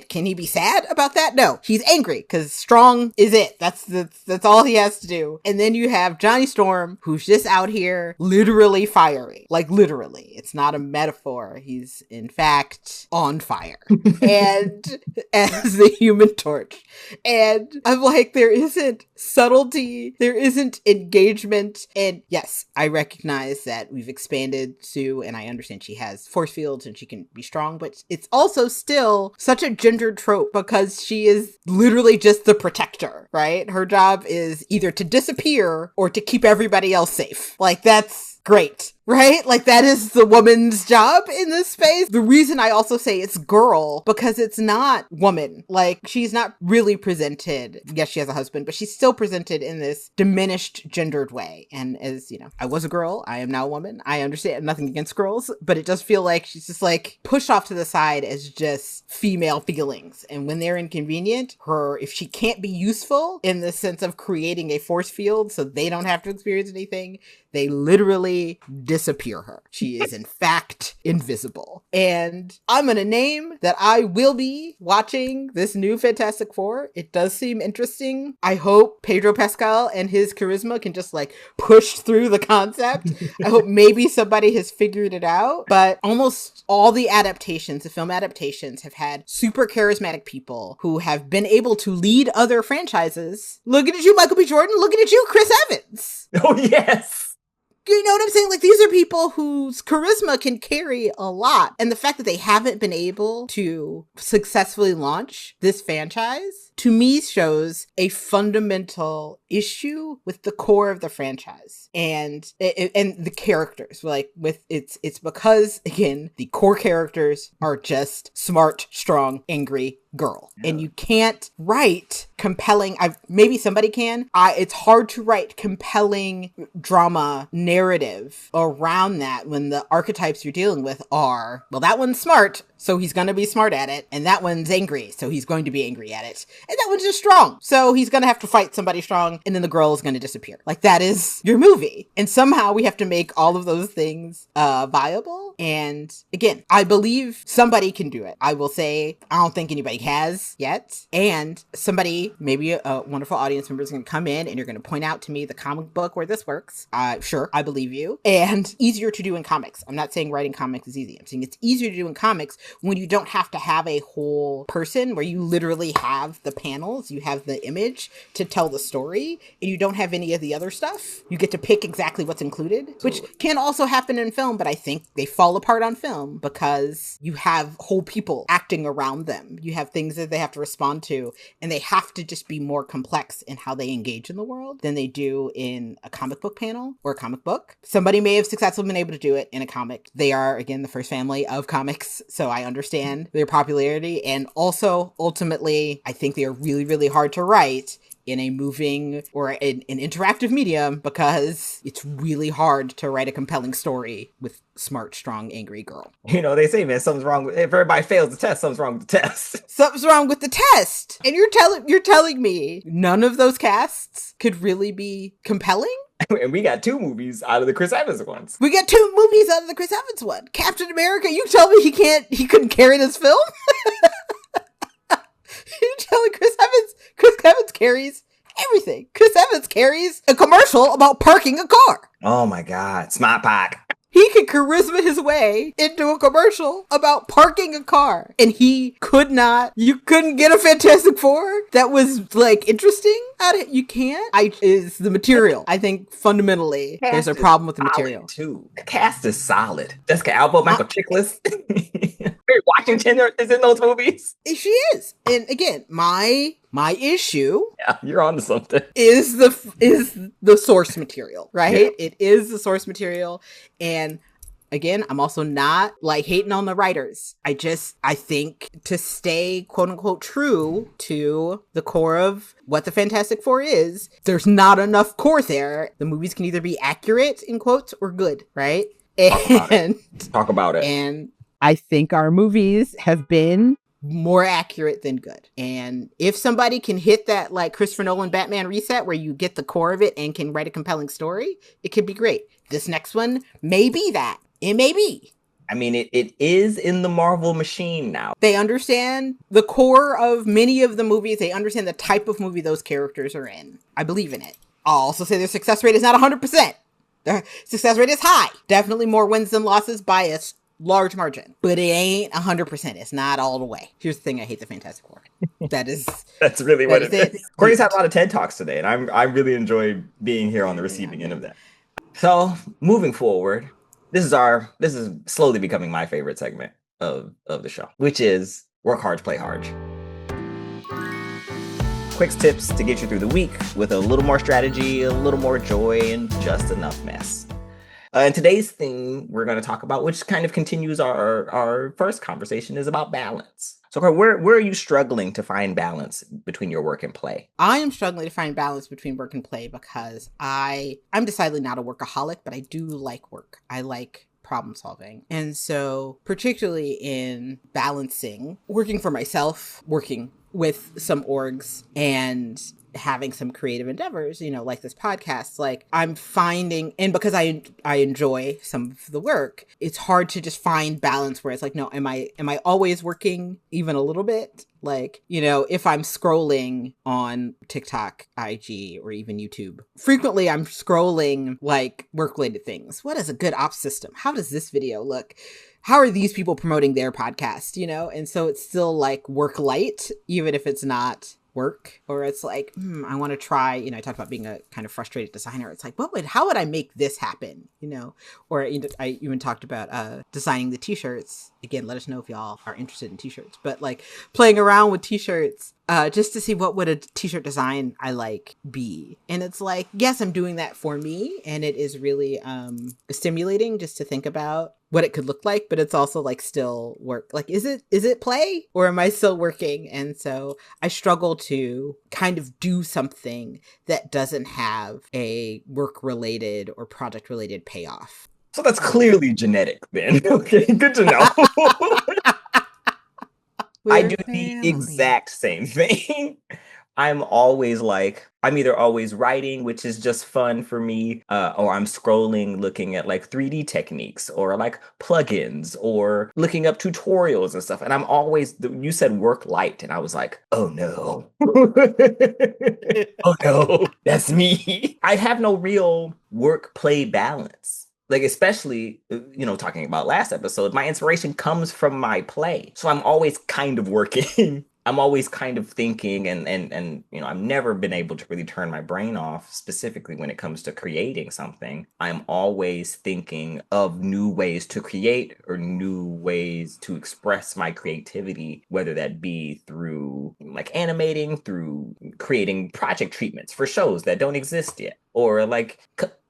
Can he be sad about that? No. He's angry because strong is it. That's all he has to do. And then you have Johnny Storm, who's just out here literally fiery. Like, literally. It's not a metaphor. He's, in fact, on fire. And as the Human Torch. And I'm like, there isn't subtlety. There isn't constant engagement. And yes, I recognize that we've expanded Sue, and I understand she has force fields and she can be strong, but it's also still such a gendered trope because she is literally just the protector, right? Her job is either to disappear or to keep everybody else safe. Like, that's great. Right? Like, that is the woman's job in this space. The reason I also say it's girl, because it's not woman. Like, she's not really presented. Yes, she has a husband, but she's still presented in this diminished, gendered way. And as, you know, I was a girl, I am now a woman. I understand nothing against girls, but it does feel like she's just like pushed off to the side as just female feelings. And when they're inconvenient, if she can't be useful in the sense of creating a force field so they don't have to experience anything, they literally disappear her. She is in fact invisible. And I'm going to name that I will be watching this new Fantastic Four. It does seem interesting. I hope Pedro Pascal and his charisma can just like push through the concept. I hope maybe somebody has figured it out. But almost all the adaptations, the film adaptations, have had super charismatic people who have been able to lead other franchises. Looking at you, Michael B. Jordan. Looking at you, Chris Evans. Oh, yes. You know what I'm saying? Like, these are people whose charisma can carry a lot. And the fact that they haven't been able to successfully launch this franchise, to me, shows a fundamental issue with the core of the franchise and the characters. Like, it's because, again, the core characters are just smart, strong, angry girl. Yeah. And you can't write compelling, maybe somebody can. It's hard to write compelling drama narrative around that when the archetypes you're dealing with are, well, that one's smart, so he's going to be smart at it. And that one's angry, so he's going to be angry at it. And that one's just strong, so he's going to have to fight somebody strong, and then the girl is going to disappear. Like, that is your movie. And somehow we have to make all of those things viable. And again, I believe somebody can do it. I will say, I don't think anybody has yet. And somebody, maybe a wonderful audience member, is going to come in and you're going to point out to me the comic book where this works. Sure, I believe you. And easier to do in comics. I'm not saying writing comics is easy. I'm saying it's easier to do in comics when you don't have to have a whole person, where you literally have the panels, you have the image to tell the story, and you don't have any of the other stuff. You get to pick exactly what's included, which can also happen in film, but I think they fall apart on film because you have whole people acting around them. You have things that they have to respond to, and they have to just be more complex in how they engage in the world than they do in a comic book panel or a comic book. Somebody may have successfully been able to do it in a comic. They are, again, the first family of comics, so I understand their popularity. And also, ultimately, I think they are really, really hard to write in a moving or an interactive medium because it's really hard to write a compelling story with smart, strong, angry girl. You know, they say, man, something's wrong with, if everybody fails the test, something's wrong with the test. Something's wrong with the test. And you're telling me none of those casts could really be compelling? And we got 2 movies out of the Chris Evans ones. We got 2 movies out of the Chris Evans one. Captain America, you tell me he couldn't carry this film? You're telling Chris Evans carries everything. Chris Evans carries a commercial about parking a car. Oh my God, Smart Pack. He could charisma his way into a commercial about parking a car. And you couldn't get a Fantastic Four that was, like, interesting at it. You can't. Is the material. I think fundamentally there's a problem with the material. Too. The cast is solid. Jessica Alba, Michael Chiklis. Mary Washington is in those movies. She is. And again, my issue, yeah, you're on to something, is the source material, right? Yeah. It is the source material. And again, I'm also not like hating on the writers. I think to stay quote unquote true to the core of what the Fantastic Four is, there's not enough core there. The movies can either be accurate in quotes or good, right? Talk about it. And I think our movies have been more accurate than good. And if somebody can hit that, like, Christopher Nolan Batman reset where you get the core of it and can write a compelling story, it could be great. This next one may be that. It may be. I mean, it is in the Marvel machine now. They understand the core of many of the movies. They understand the type of movie those characters are in. I believe in it. I'll also say their success rate is not 100%. Their success rate is high. Definitely more wins than losses by a large margin, but it ain't 100%. It's not all the way. Here's the thing: I hate the Fantastic Four. That's really what it is. Courtney's had a lot of TED Talks today, and I really enjoy being here on the receiving end of that. So moving forward, this is slowly becoming my favorite segment of the show, which is work hard, play hard. Quick tips to get you through the week with a little more strategy, a little more joy, and just enough mess. And today's thing we're going to talk about, which kind of continues our first conversation, is about balance. So where are you struggling to find balance between your work and play? I am struggling to find balance between work and play because I'm decidedly not a workaholic, but I do like work. I like problem solving. And so particularly in balancing working for myself, working with some orgs, and having some creative endeavors, like this podcast, like I'm finding, and because I enjoy some of the work, it's hard to just find balance where it's like, no, am I always working even a little bit? Like, if I'm scrolling on TikTok, IG, or even YouTube, frequently I'm scrolling like work-related things. What is a good ops system? How does this video look? How are these people promoting their podcast? And so it's still like work light, even if it's not work, or it's like, I want to try, I talked about being a kind of frustrated designer. It's like, how would I make this happen? Or I even talked about designing the t-shirts. Again, let us know if y'all are interested in t-shirts, but like playing around with t-shirts, just to see what would a t-shirt design I like be. And it's like, yes, I'm doing that for me. And it is really stimulating just to think about what it could look like, but it's also like still work. Like, is it play, or am I still working? And so I struggle to kind of do something that doesn't have a work related or project related payoff. So that's clearly genetic then. Okay, good to know. I do the exact same thing. I'm either always writing, which is just fun for me, or I'm scrolling, looking at like 3D techniques or like plugins or looking up tutorials and stuff. And I'm always, you said work light, and I was like, oh no. Oh no, that's me. I have no real work-play balance. Like, especially, talking about last episode, my inspiration comes from my play. So I'm always kind of working. I'm always kind of thinking, and I've never been able to really turn my brain off, specifically when it comes to creating something. I'm always thinking of new ways to create or new ways to express my creativity, whether that be through like animating, through creating project treatments for shows that don't exist yet, or like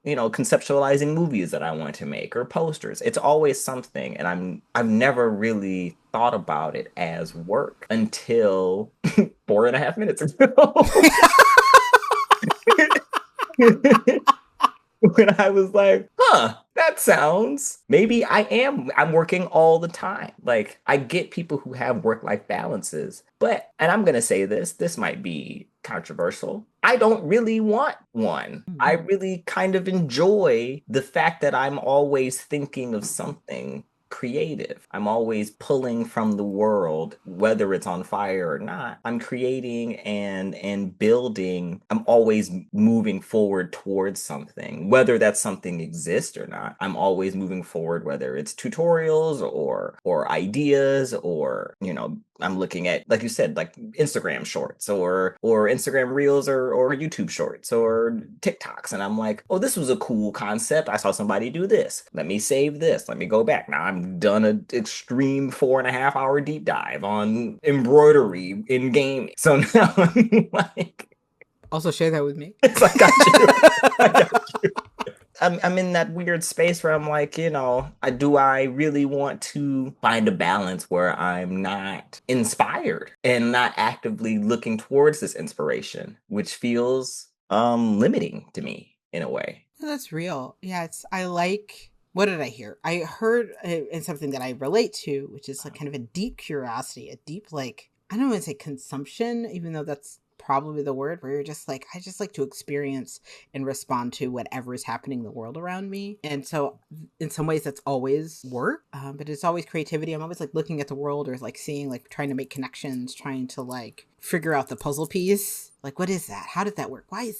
conceptualizing movies that I want to make, or posters. It's always something, and I've never really thought about it as work until 4.5 minutes ago. When I was like, that sounds, maybe I'm working all the time. Like, I get people who have work-life balances, but, and I'm going to say this might be controversial, I don't really want one. I really kind of enjoy the fact that I'm always thinking of something creative. I'm always pulling from the world, whether it's on fire or not. I'm creating and building. I'm always moving forward towards something, whether that something exists or not. I'm always moving forward, whether it's tutorials or ideas, or I'm looking at, like you said, like Instagram shorts or Instagram reels or YouTube shorts or TikToks. And I'm like, oh, this was a cool concept. I saw somebody do this. Let me save this. Let me go back. Now I'm done an extreme 4.5 hour deep dive on embroidery in gaming. So now I'm like, also share that with me. It's like, I got you. I'm in that weird space where I'm like, do I really want to find a balance where I'm not inspired and not actively looking towards this inspiration, which feels limiting to me in a way. That's real. Yeah, what did I hear? I heard in something that I relate to, which is like kind of a deep curiosity, a deep, like, I don't want to say consumption, even though that's probably the word, where you're just like, I just like to experience and respond to whatever is happening in the world around me. And so in some ways that's always work, but it's always creativity. I'm always like looking at the world, or like seeing, like trying to make connections, trying to like figure out the puzzle piece. Like, what is that? How did that work? Why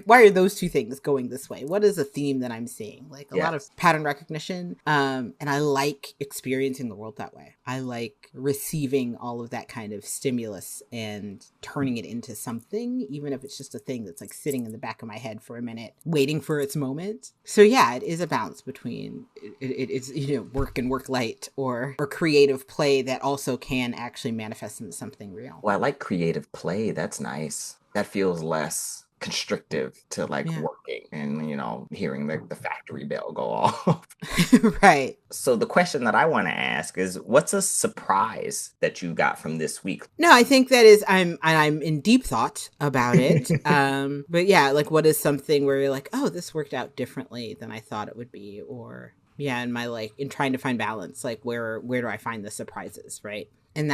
are those two things going this way? What is a theme that I'm seeing? Like a lot of pattern recognition. And I like experiencing the world that way. I like receiving all of that kind of stimulus and turning it into something, even if it's just a thing that's like sitting in the back of my head for a minute, waiting for its moment. So yeah, it is a balance between it's, you know, work and work light, or creative play that also can actually manifest into something real. Well, I like creative play. That's nice. That feels less constrictive to like working and, you know, hearing the factory bell go off. Right. So the question that I want to ask is, what's a surprise that you got from this week? No, I think that is, I'm in deep thought about it. But yeah, like what is something where you're like, oh, this worked out differently than I thought it would be, or yeah, in my like in trying to find balance, like where do I find the surprises, right? And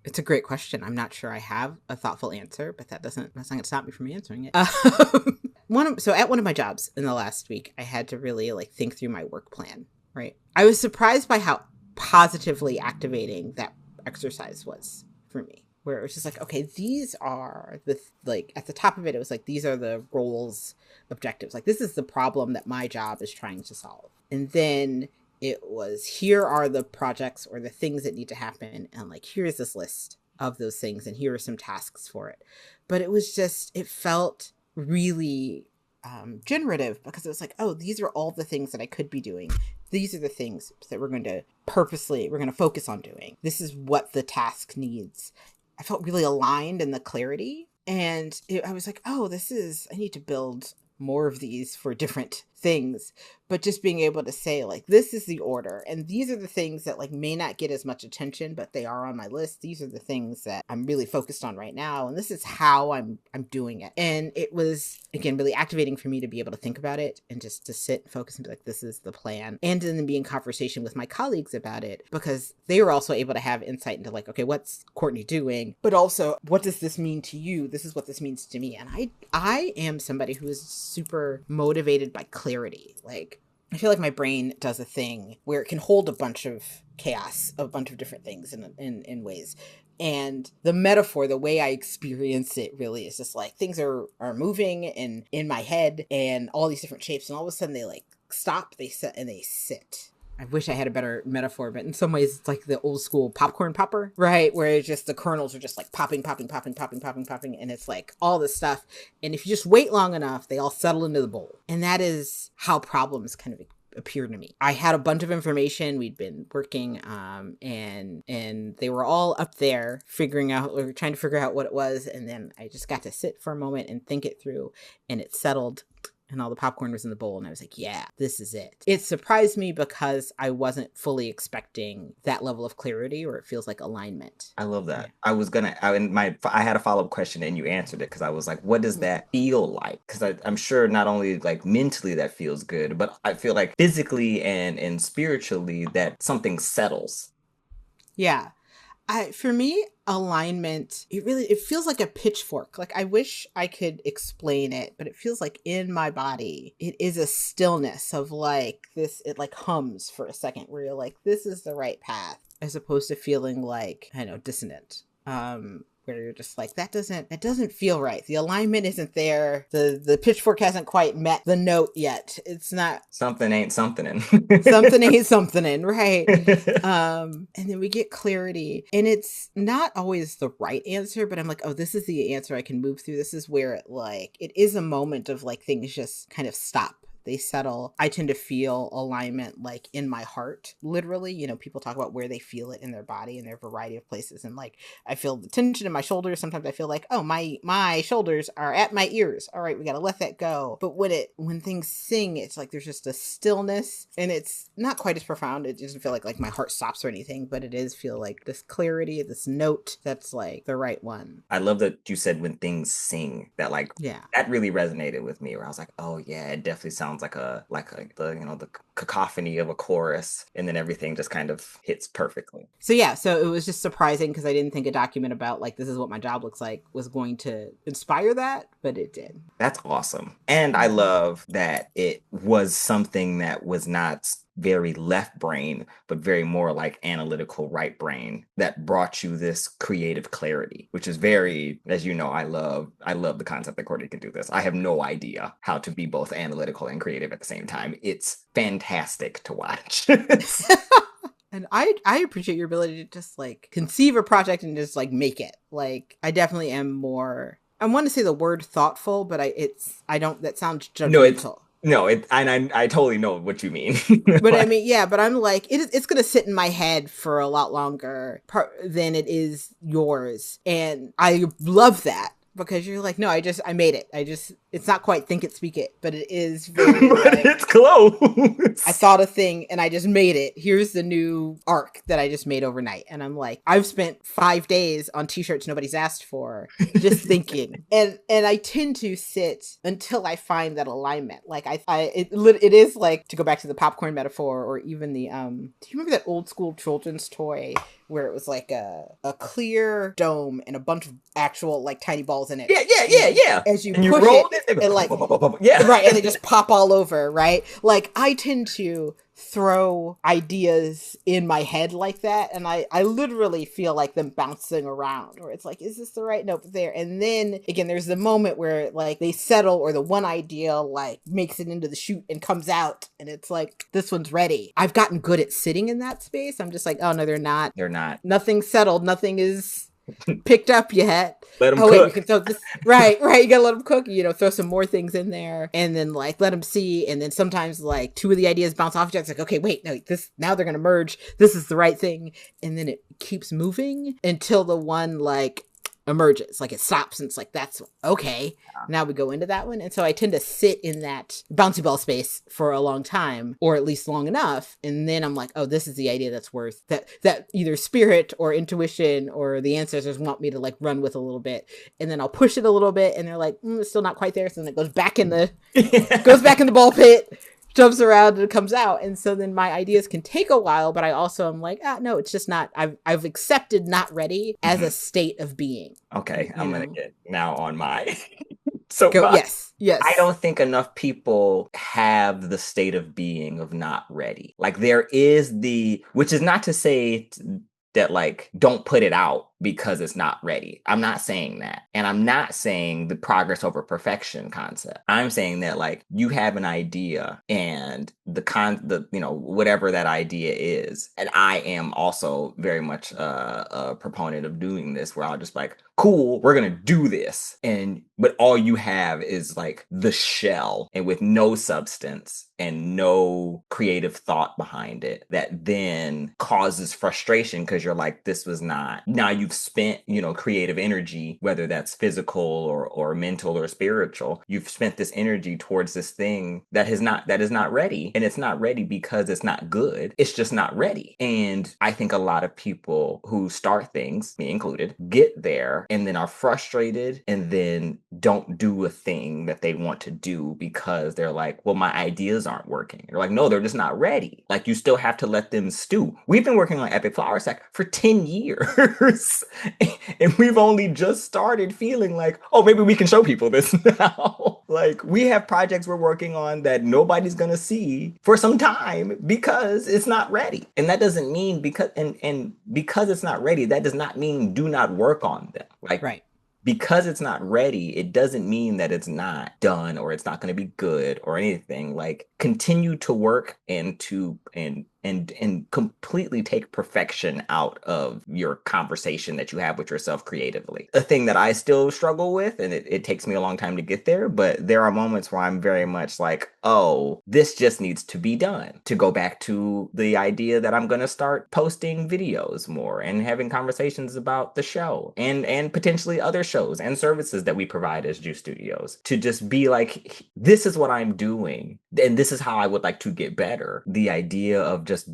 it's a great question. I'm not sure I have a thoughtful answer, but that's not going to stop me from answering it. So at one of my jobs in the last week, I had to really like think through my work plan, right? I was surprised by how positively activating that exercise was for me, where it was just like, okay, these are like at the top of it, it was like, these are the roles, objectives. Like, this is the problem that my job is trying to solve. And then it was, here are the projects or the things that need to happen. And like, here's this list of those things. And here are some tasks for it. But it was just, it felt really generative, because it was like, oh, these are all the things that I could be doing. These are the things that we're going to focus on doing. This is what the task needs. I felt really aligned in the clarity. And I was like, oh, I need to build more of these for different things. But just being able to say like, this is the order, and these are the things that like may not get as much attention, but they are on my list. These are the things that I'm really focused on right now, and this is how I'm doing it. And it was, again, really activating for me to be able to think about it and just to sit and focus and be like, this is the plan. And then be in conversation with my colleagues about it, because they were also able to have insight into like, okay, what's Courtney doing? But also, what does this mean to you? This is what this means to me. And I am somebody who is super motivated by clarity. Like, I feel like my brain does a thing where it can hold a bunch of chaos, a bunch of different things in ways. And the metaphor, the way I experience it really is just like, things are moving in my head and all these different shapes. And all of a sudden they like stop, they sit, and they sit. I wish I had a better metaphor, but in some ways it's like the old school popcorn popper, right? Where it's just the kernels are just like popping. And it's like all this stuff. And if you just wait long enough, they all settle into the bowl. And that is how problems kind of appear to me. I had a bunch of information. We'd been working and they were all up there trying to figure out what it was. And then I just got to sit for a moment and think it through, and it settled. And all the popcorn was in the bowl. And I was like, yeah, this is it. It surprised me because I wasn't fully expecting that level of clarity, or it feels like alignment. I love that. Yeah. I had a follow-up question and you answered it, because I was like, what does that feel like? Because I'm sure not only like mentally that feels good, but I feel like physically and spiritually that something settles. Yeah. For me, alignment, it feels like a pitchfork. Like, I wish I could explain it, but it feels like in my body, it is a stillness of like this, it like hums for a second where you're like, this is the right path, as opposed to feeling like, I know, dissonant. Where you're just like, that doesn't feel right. The alignment isn't there. The pitchfork hasn't quite met the note yet. It's not. Something ain't something. Something ain't something, right? And then we get clarity, and it's not always the right answer, but I'm like, oh, this is the answer I can move through. This is where it is a moment of like, things just kind of stop. They settle. I tend to feel alignment like in my heart, literally. You know, people talk about where they feel it in their body, and there are a variety of places. And like, I feel the tension in my shoulders. Sometimes I feel like, oh, my shoulders are at my ears. All right, we got to let that go. But when things sing, it's like there's just a stillness, and it's not quite as profound. It doesn't feel like my heart stops or anything, but it is feel like this clarity, this note that's like the right one. I love that you said when things sing. That like, yeah, that really resonated with me. Where I was like, oh yeah, it definitely sounds like the cacophony of a chorus, and then everything just kind of hits perfectly. So yeah, so it was just surprising because I didn't think a document about like this is what my job looks like was going to inspire that, but it did. That's awesome. And I love that it was something that was not very left brain, but very more like analytical right brain that brought you this creative clarity, which is very, as you know, I love the concept that Courtney can do this. I have no idea how to be both analytical and creative at the same time. It's fantastic to watch. And I appreciate your ability to just like conceive a project and just like make it. Like I definitely am more, I want to say the word thoughtful, but that sounds judgmental. I totally know what you mean. But I mean, yeah, but I'm like, it's going to sit in my head for a lot longer than it is yours. And I love that because you're like, no, I made it. It's not quite think it, speak it, but it is very, but like, it's close. I thought a thing and I just made it. Here's the new arc that I just made overnight. And I'm like, I've spent 5 days on t-shirts nobody's asked for, just thinking. And I tend to sit until I find that alignment. Like it is like, to go back to the popcorn metaphor, or even the, do you remember that old school children's toy where it was like a clear dome and a bunch of actual like tiny balls in it? Yeah. As you push roll it, and like, yeah, right, and they just pop all over, right? Like I tend to throw ideas in my head like that, and I literally feel like them bouncing around, or it's like, is this the right note there? And then again, there's the moment where like they settle, or the one idea like makes it into the chute and comes out, and it's like, this one's ready. I've gotten good at sitting in that space. I'm just like, oh no, they're not. Nothing's settled. Nothing is picked up yet. Let them cook. Wait, we can throw this. Right. You gotta let them cook. Throw some more things in there, and then like let them see. And then sometimes like 2 of the ideas bounce off each other. It's like, okay, wait, no, now they're gonna merge. This is the right thing, and then it keeps moving until the one like emerges, like it stops, and it's like, that's okay. Now we go into that one. And so I tend to sit in that bouncy ball space for a long time, or at least long enough, and then I'm like, oh, this is the idea that's worth that either spirit or intuition or the ancestors want me to like run with a little bit, and then I'll push it a little bit, and they're like, it's still not quite there, so then it goes back in the ball pit, jumps around, and it comes out. And so then my ideas can take a while, but I also am like, no, it's just not, I've accepted not ready as a state of being. Okay, I'm gonna get now on my soapbox. Yes. I don't think enough people have the state of being of not ready. Like there is which is not to say that like, don't put it out because it's not ready. I'm not saying that. And I'm not saying the progress over perfection concept. I'm saying that like, you have an idea, and whatever that idea is. And I am also very much a proponent of doing this, where I'll just like, cool, we're going to do this. But all you have is like the shell, and with no substance and no creative thought behind it, that then causes frustration because you're like, this was not, now you've spent, creative energy, whether that's physical or mental or spiritual. You've spent this energy towards this thing that is not ready. And it's not ready because it's not good. It's just not ready. And I think a lot of people who start things, me included, get there and then are frustrated, and then don't do a thing that they want to do because they're like, well, my ideas aren't working. You're like, no, they're just not ready. Like, you still have to let them stew. We've been working on Epic Flower Sack for 10 years. And we've only just started feeling like, oh, maybe we can show people this now. Like, we have projects we're working on that nobody's going to see for some time because it's not ready. And that doesn't mean because it's not ready, that does not mean do not work on them. Like, right. Because it's not ready, it doesn't mean that it's not done or it's not going to be good or anything. Like, continue to work and completely take perfection out of your conversation that you have with yourself creatively. A thing that I still struggle with, and it takes me a long time to get there, but there are moments where I'm very much like, oh, this just needs to be done. To go back to the idea that I'm going to start posting videos more and having conversations about the show and potentially other shows and services that we provide as Juice Studios, to just be like, this is what I'm doing, and this is how I would like to get better. The idea of just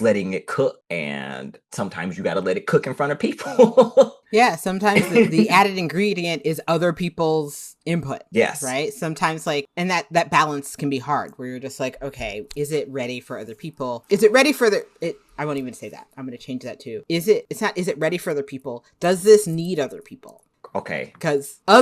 letting it cook, and sometimes you got to let it cook in front of people. Yeah, sometimes the added ingredient is other people's input. Yes. Right? Sometimes like, and that balance can be hard where you're just like, okay, is it ready for other people? Is it ready for I won't even say that. I'm going to change that too. Is it ready for other people? Does this need other people? Okay. Because a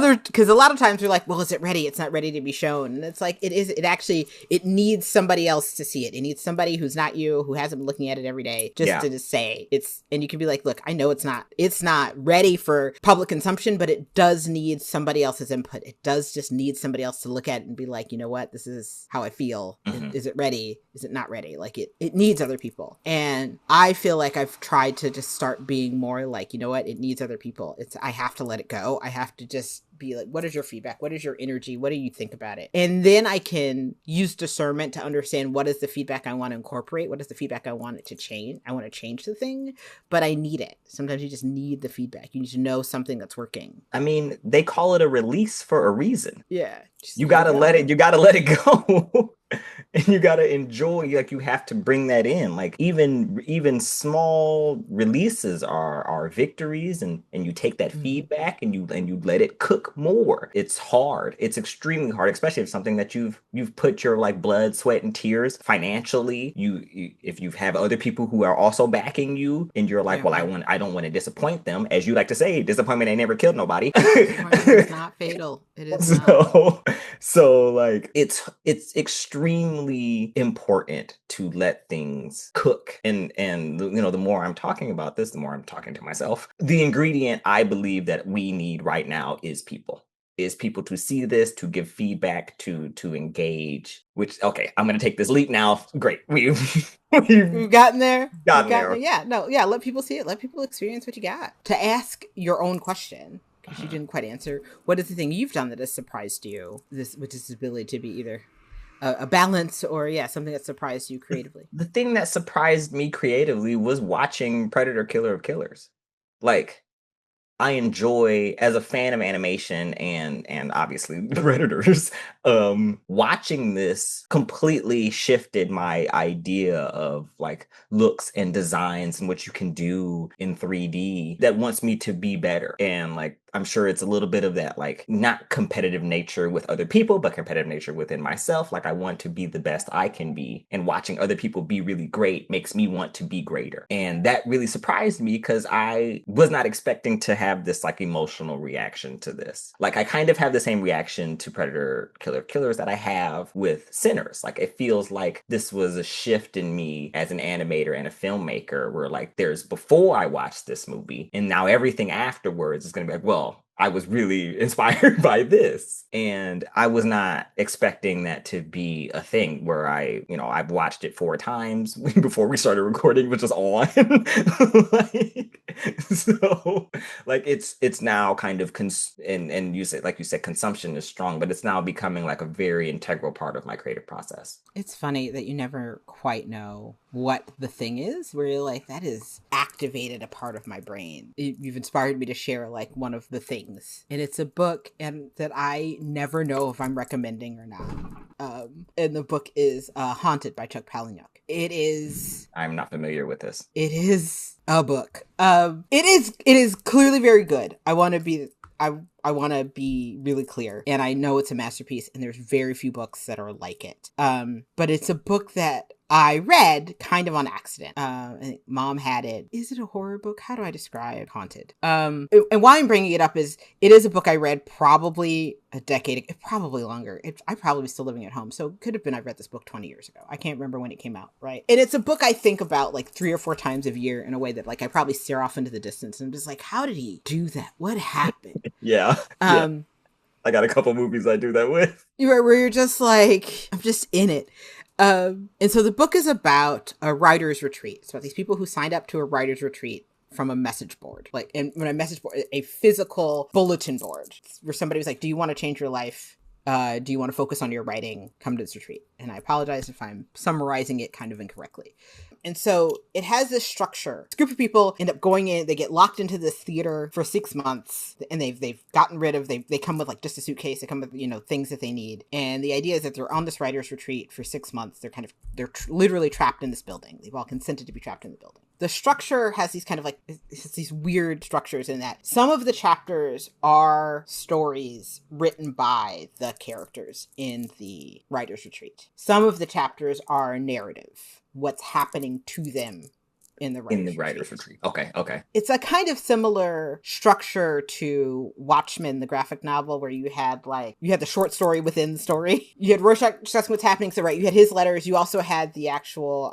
lot of times we're like, well, is it ready? It's not ready to be shown. And it's like, it needs somebody else to see it. It needs somebody who's not you, who hasn't been looking at it every day, just to just say and you can be like, look, I know it's not ready for public consumption, but it does need somebody else's input. It does just need somebody else to look at it and be like, you know what, this is how I feel. Mm-hmm. Is it ready? Is it not ready? Like it needs other people. And I feel like I've tried to just start being more like, you know what, it needs other people. I have to let it go. I have to just be like, what is your feedback? What is your energy? What do you think about it? And then I can use discernment to understand what is the feedback I want to incorporate? What is the feedback I want it to change? I want to change the thing, but I need it. Sometimes you just need the feedback. You need to know something that's working. I mean, they call it a release for a reason. Yeah. You got to let it go. And you got to enjoy, like you have to bring that in. Like even small releases are victories, and you take that feedback and you let it cook more. It's hard. It's extremely hard, especially if something that you've put your like blood, sweat, and tears financially. If you have other people who are also backing you, and you're like, well, I don't want to disappoint them, as you like to say, disappointment ain't never killed nobody. It's not fatal. It is not. So like it's extremely important to let things cook. And the more I'm talking about this, the more I'm talking to myself. The ingredient I believe that we need right now is people. Is people to see this, to give feedback, to engage. Which, okay, I'm gonna take this leap now. Great. We've gotten there. There. Yeah, no, yeah, let people see it. Let people experience what you got. To ask your own question. Because you didn't quite answer. What is the thing you've done that has surprised you? With this ability to be either a balance or something that surprised you creatively. The thing that surprised me creatively was watching Predator Killer of Killers. Like, I enjoy, as a fan of animation and obviously Predators, watching this completely shifted my idea of like looks and designs and what you can do in 3D that wants me to be better. And like, I'm sure it's a little bit of that, like, not competitive nature with other people, but competitive nature within myself. Like, I want to be the best I can be. And watching other people be really great makes me want to be greater. And that really surprised me because I was not expecting to have this, like, emotional reaction to this. Like, I kind of have the same reaction to Predator Killers that I have with Sinners. Like, it feels like this was a shift in me as an animator and a filmmaker where, like, there's before I watched this movie, and now everything afterwards is going to be like, well, I was really inspired by this. And I was not expecting that to be a thing where I've watched it 4 times before we started recording, which was on. It's now kind of, and you said, like you said, consumption is strong, but it's now becoming like a very integral part of my creative process. It's funny that you never quite know what the thing is where you're like, that is activated a part of my brain. You've inspired me to share like one of the things, and it's a book and that I never know if I'm recommending or not. And the book is Haunted by Chuck Palahniuk. It is, I'm not familiar with this. It is a book. It is clearly very good. I want to be really clear, and I know it's a masterpiece, and there's very few books that are like it. But it's a book that I read kind of on accident. I think Mom had it. Is it a horror book? How do I describe Haunted? And why I'm bringing it up is it is a book I read probably a decade ago, probably longer. I probably was still living at home, so it could have been I read this book 20 years ago. I can't remember when it came out, right? And it's a book I think about like 3 or 4 times a year in a way that like I probably stare off into the distance and I'm just like, how did he do that? What happened? Yeah. I got a couple movies I do that with. Where you're just like, I'm just in it. And so the book is about a writer's retreat. It's about these people who signed up to a writer's retreat from a message board. Like, and when a message board, a physical bulletin board, where somebody was like, do you want to change your life? Do you want to focus on your writing? Come to this retreat. And I apologize if I'm summarizing it kind of incorrectly. And so it has this structure. This group of people end up going in, they get locked into this theater for 6 months, and they've gotten rid of, they come with like just a suitcase, they come with, things that they need. And the idea is that they're on this writer's retreat for 6 months. They're literally trapped in this building. They've all consented to be trapped in the building. the structure has these kind of like, it's these weird structures in that some of the chapters are stories written by the characters in the writer's retreat. Some of the chapters are narrative, what's happening to them in the writer's retreat. Okay. It's a kind of similar structure to Watchmen, the graphic novel, where you had the short story within the story. You had Rorschach discussing what's happening. So, right, you had his letters. You also had the actual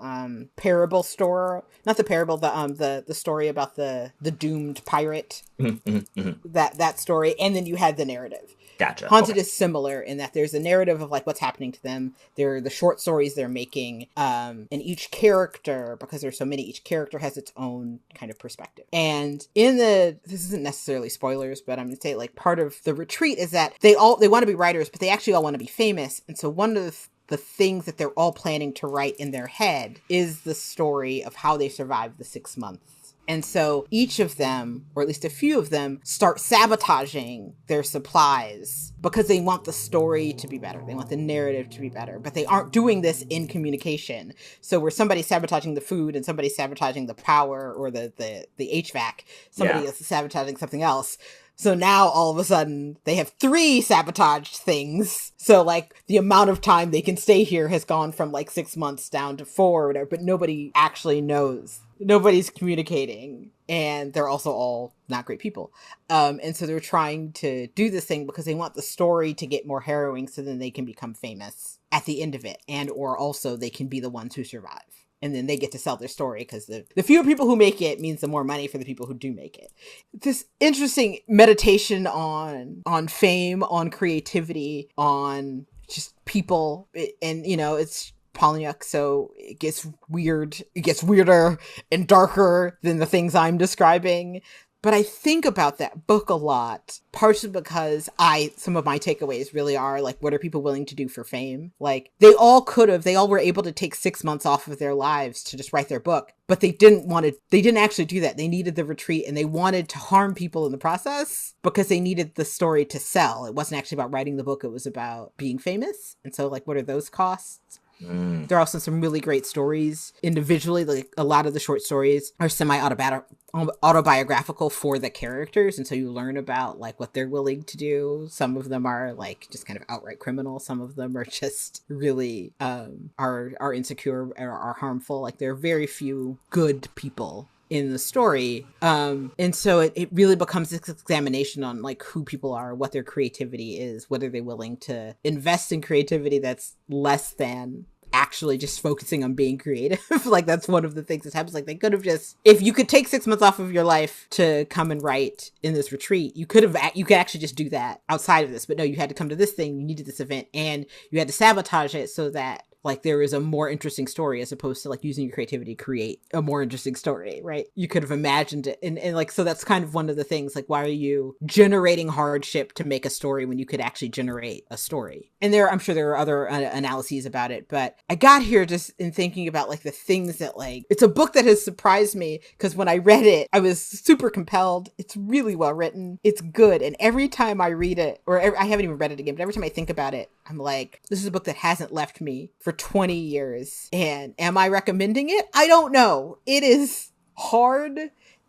parable story, not the parable, the story about the doomed pirate. That story, and then you had the narrative. Gotcha. Haunted is similar in that there's a narrative of like what's happening to them. There are the short stories they're making, and each character, because there's so many, each character has its own kind of perspective. And this isn't necessarily spoilers, but I'm going to say like part of the retreat is that they want to be writers, but they actually all want to be famous. And so one of the things that they're all planning to write in their head is the story of how they survived the 6 months. And so each of them, or at least a few of them, start sabotaging their supplies because they want the story to be better. They want the narrative to be better, but they aren't doing this in communication. So where somebody's sabotaging the food and somebody's sabotaging the power or the HVAC, somebody else is sabotaging something else. So now all of a sudden they have 3 sabotaged things. So like the amount of time they can stay here has gone from like 6 months down to 4 or whatever, but nobody actually knows. Nobody's communicating, and they're also all not great people. And so they're trying to do this thing because they want the story to get more harrowing so then they can become famous at the end of it, and or also they can be the ones who survive. And then they get to sell their story because the fewer people who make it means the more money for the people who do make it. This interesting meditation on fame, on creativity, on just people. And, it's Polyuk, so it gets weird. It gets weirder and darker than the things I'm describing. But I think about that book a lot, partially because some of my takeaways really are like, what are people willing to do for fame? Like they all were able to take 6 months off of their lives to just write their book, but they didn't actually do that. They needed the retreat and they wanted to harm people in the process because they needed the story to sell. It wasn't actually about writing the book. It was about being famous. And so like, what are those costs? There are also some really great stories individually. Like a lot of the short stories are semi-autobiographical for the characters. And so you learn about like what they're willing to do. Some of them are like just kind of outright criminal. Some of them are just really are insecure or are harmful. Like there are very few good people in the story. And so it really becomes this examination on like who people are, what their creativity is, whether they're willing to invest in creativity that's less than actually just focusing on being creative. Like that's one of the things that happens. Like they could have just, if you could take 6 months off of your life to come and write in this retreat, you could actually just do that outside of this. But no, you had to come to this thing, you needed this event, and you had to sabotage it so that like there is a more interesting story as opposed to like using your creativity to create a more interesting story, right? You could have imagined it. And like, so that's kind of one of the things, like, why are you generating hardship to make a story when you could actually generate a story? And I'm sure there are other analyses about it, but I got here just in thinking about like the things that like, it's a book that has surprised me because when I read it, I was super compelled. It's really well written. It's good. And every time I read it, or I haven't even read it again, but every time I think about it, I'm like, this is a book that hasn't left me for 20 years. And am I recommending it? I don't know. It is hard.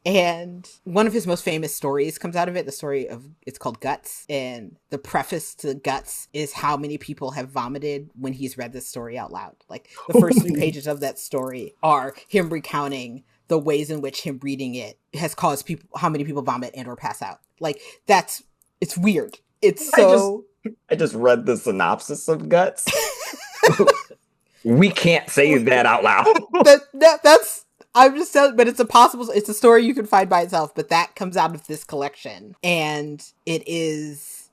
And one of his most famous stories comes out of it. It's called Guts. And the preface to Guts is how many people have vomited when he's read this story out loud. Like the first 3 pages of that story are him recounting the ways in which him reading it has caused how many people vomit and or pass out. Like it's weird. It's so... I just read the synopsis of Guts. We can't say that out loud. I'm just telling, but it's a story you can find by itself, but that comes out of this collection. And it is,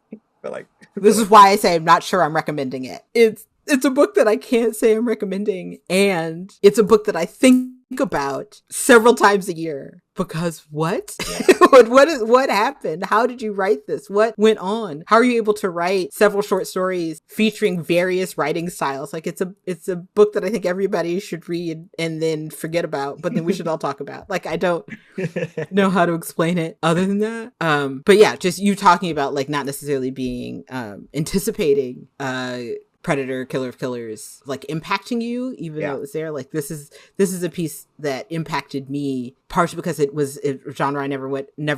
this is why I say I'm not sure I'm recommending it. It's a book that I can't say I'm recommending. And it's a book that I think about several times a year because what? What happened? How did you write this? What went on? How are you able to write several short stories featuring various writing styles? Like it's a book that I think everybody should read and then forget about, but then we should all talk about. Like I don't know how to explain it other than that. But yeah, just you talking about like not necessarily being anticipating Predator, Killer of Killers, like impacting you, even though it was there. Like this is a piece that impacted me, partially because it was a genre I never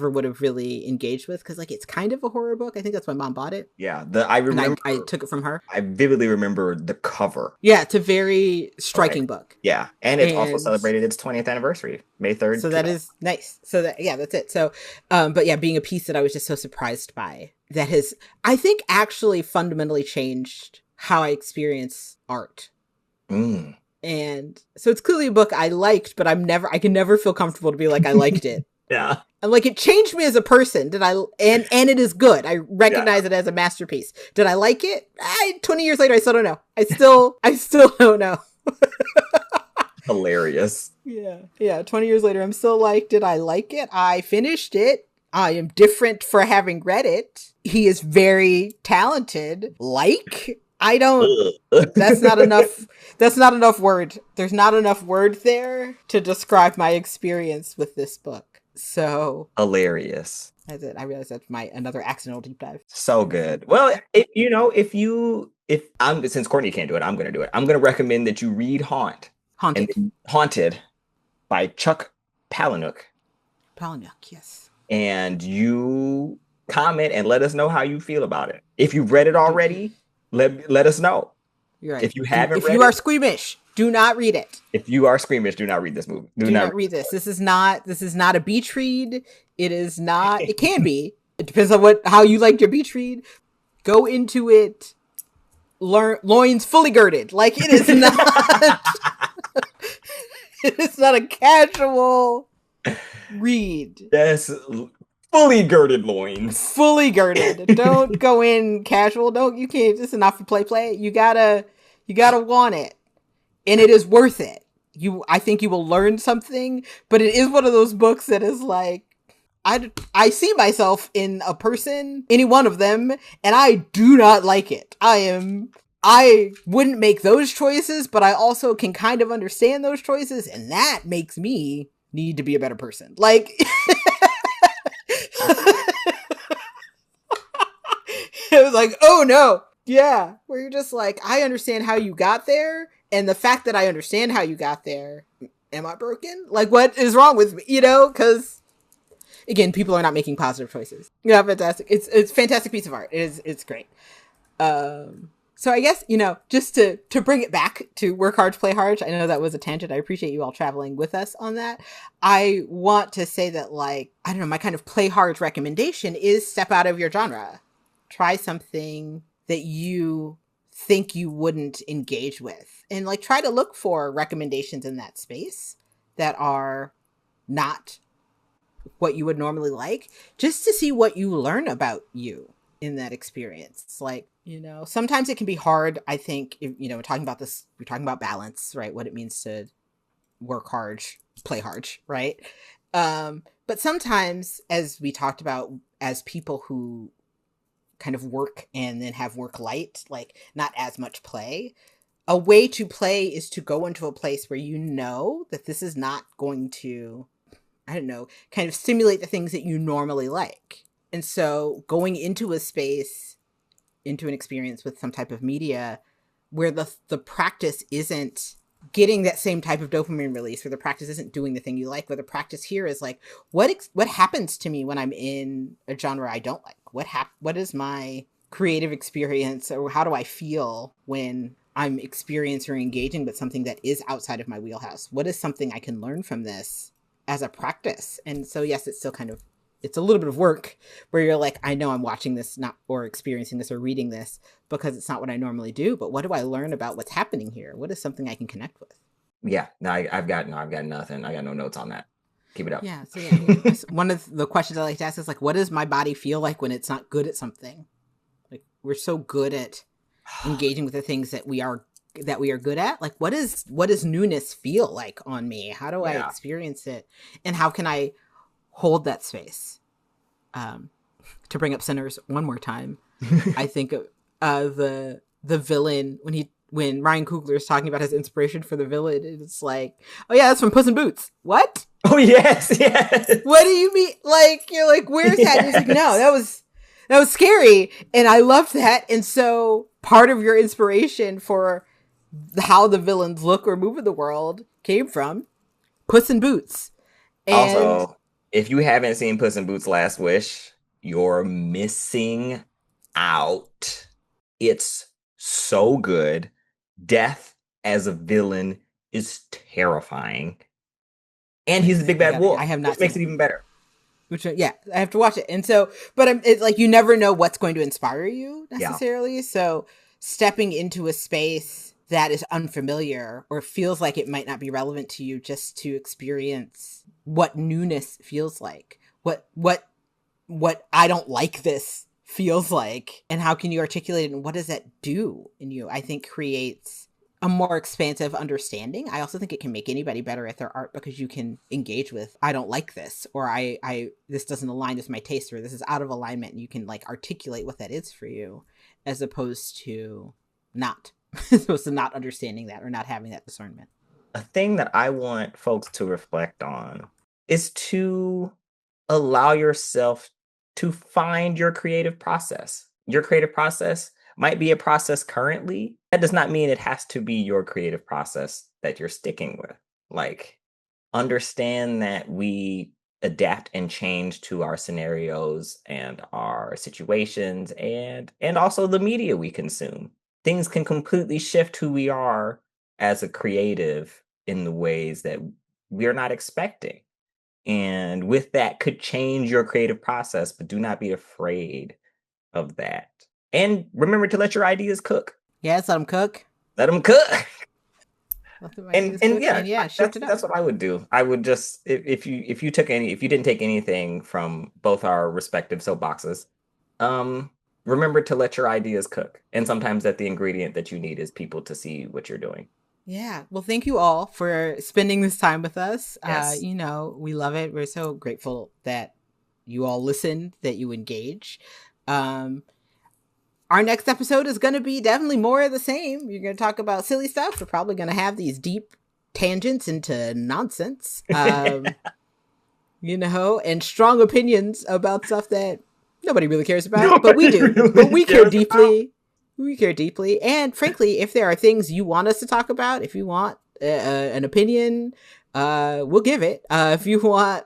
would have really engaged with, because like it's kind of a horror book. I think that's why Mom bought it. Yeah, I remember. I took it from her. I vividly remember the cover. Yeah, it's a very striking book. Yeah, and it's also celebrated its 20th anniversary, May 3rd. So that is nice. So that's it. So, but yeah, being a piece that I was just so surprised by, that has, I think, actually fundamentally changed how I experience art. And so it's clearly a book I liked, but I can never feel comfortable to be like, I liked it. Yeah. And like, it changed me as a person. And it is good. I recognize it as a masterpiece. Did I like it? 20 years later, I still don't know. I still don't know. Hilarious. Yeah. 20 years later, I'm still like, did I like it? I finished it. I am different for having read it. He is very talented. That's not enough word. There's not enough word there to describe my experience with this book. So hilarious. That's it. I realize that's another accidental deep dive. So good. Well, since Courtney can't do it, I'm going to do it. I'm going to recommend that you read Haunted by Chuck Palahniuk. Yes. And you comment and let us know how you feel about it. If you've read it already, let us know. You're right. If you haven't if you are squeamish, do not read it. If you are squeamish, do not read this movie. Do not read this. This is not a beach read. It is not. It can be. It depends on how you like your beach read. Go into it, loins fully girded. Like, it is not. It is not a casual read. Yes. Fully girded loins. Fully girded. Don't go in casual. You can't. This is not for play. You gotta want it, and it is worth it. I think you will learn something, but it is one of those books that is like, I see myself in a person, any one of them, and I do not like it. I wouldn't make those choices, but I also can kind of understand those choices, and that makes me need to be a better person. Like. It was like, oh no. Yeah. Where you're just like, I understand how you got there. And the fact that I understand how you got there, am I broken? Like, what is wrong with me? Because, again, people are not making positive choices. Yeah, fantastic. It's a fantastic piece of art. It's great. So I guess, just to bring it back to work hard, play hard. I know that was a tangent. I appreciate you all traveling with us on that. I want to say that, like, I don't know, my kind of play hard recommendation is step out of your genre. Try something that you think you wouldn't engage with. And like, try to look for recommendations in that space that are not what you would normally like, just to see what you learn about you in that experience. It's like, sometimes it can be hard. I think, we're talking about balance, right? What it means to work hard, play hard, right? But sometimes, as we talked about, as people who kind of work and then have work light, like not as much play, a way to play is to go into a place where that this is not going to, kind of stimulate the things that you normally like. And so going into a space, into an experience with some type of media where the practice isn't getting that same type of dopamine release, where the practice isn't doing the thing you like, where the practice here is like, what happens to me when I'm in a genre I don't like? What is my creative experience, or how do I feel when I'm experiencing or engaging with something that is outside of my wheelhouse? What is something I can learn from this as a practice? And so, yes, it's still it's a little bit of work where you're like, I know I'm watching this or experiencing this or reading this because it's not what I normally do, but what do I learn about what's happening here? What is something I can connect with? Yeah, no, I've got nothing. I got no notes on that. Keep it up. Yeah. So one of the questions I like to ask is like, what does my body feel like when it's not good at something? Like, we're so good at engaging with the things that we are good at. Like, what does newness feel like on me? How do I experience it? And how can I hold that space? To bring up Sinners one more time, I think of the villain when Ryan Coogler is talking about his inspiration for the villain, it's like, oh yeah, that's from Puss in Boots. What? Oh yes. What do you mean? Like, you're like, where's that? And he's like, no, That was scary. And I loved that. And so part of your inspiration for how the villains look or move in the world came from Puss in Boots. And Also, if you haven't seen Puss in Boots Last Wish, you're missing out. It's so good. Death as a villain is terrifying. And he's the big bad wolf, I have not which makes it even better. Which, yeah, I have to watch it. And so, but it's like, you never know what's going to inspire you necessarily. Yeah. So stepping into a space that is unfamiliar or feels like it might not be relevant to you, just to experience what newness feels like, what I don't like this feels like, and how can you articulate it, and what does that do in you, I think creates a more expansive understanding. I also think it can make anybody better at their art, because you can engage with, I don't like this, or I this doesn't align with my taste, or this is out of alignment, and you can like articulate what that is for you, as opposed to not understanding that or not having that discernment. A thing that I want folks to reflect on is to allow yourself to find your creative process. Your creative process might be a process currently. That does not mean it has to be your creative process that you're sticking with. Like, understand that we adapt and change to our scenarios and our situations, and also the media we consume. Things can completely shift who we are as a creative in the ways that we're not expecting. And with that could change your creative process, but do not be afraid of that. And remember to let your ideas cook. Yes, let them cook. Let them cook. And yeah, that's what I would do. I would just, if you didn't take anything from both our respective soapboxes, remember to let your ideas cook. And sometimes that the ingredient that you need is people to see what you're doing. Yeah. Well, thank you all for spending this time with us. Yes. We love it. We're so grateful that you all listen, that you engage. Our next episode is going to be definitely more of the same. You're going to talk about silly stuff. We're probably going to have these deep tangents into nonsense, and strong opinions about stuff that nobody really cares about, but we do. Really, but we care deeply. We care deeply. And frankly, if there are things you want us to talk about, if you want an opinion, we'll give it. If you have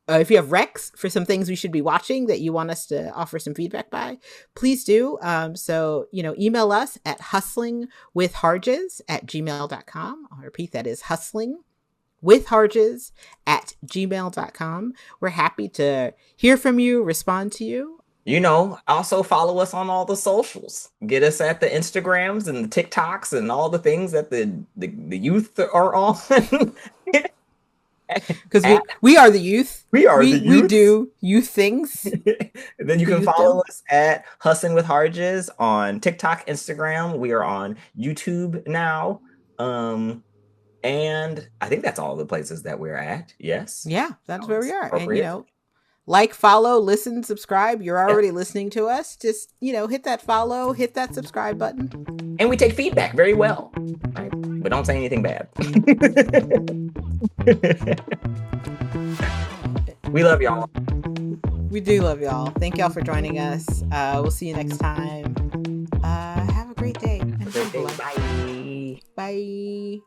recs for some things we should be watching that you want us to offer some feedback by, please do. So email us at hustlingwithharges@gmail.com. I'll repeat, that is hustlingwithharges@gmail.com. We're happy to hear from you, respond to you. Also follow us on all the socials. Get us at the Instagrams and the TikToks and all the things that the youth are on. Because we are the youth. We are the youth. We do youth things. And then you can follow us at Hustling with Harges on TikTok, Instagram. We are on YouTube now. And I think that's all the places that we're at. Yes. Yeah, that's where we are. And like, follow, listen, subscribe. You're already listening to us. Just, hit that follow, hit that subscribe button. And we take feedback very well. Right? But don't say anything bad. We love y'all. We do love y'all. Thank y'all for joining us. We'll see you next time. Have a great day. Bye. Bye.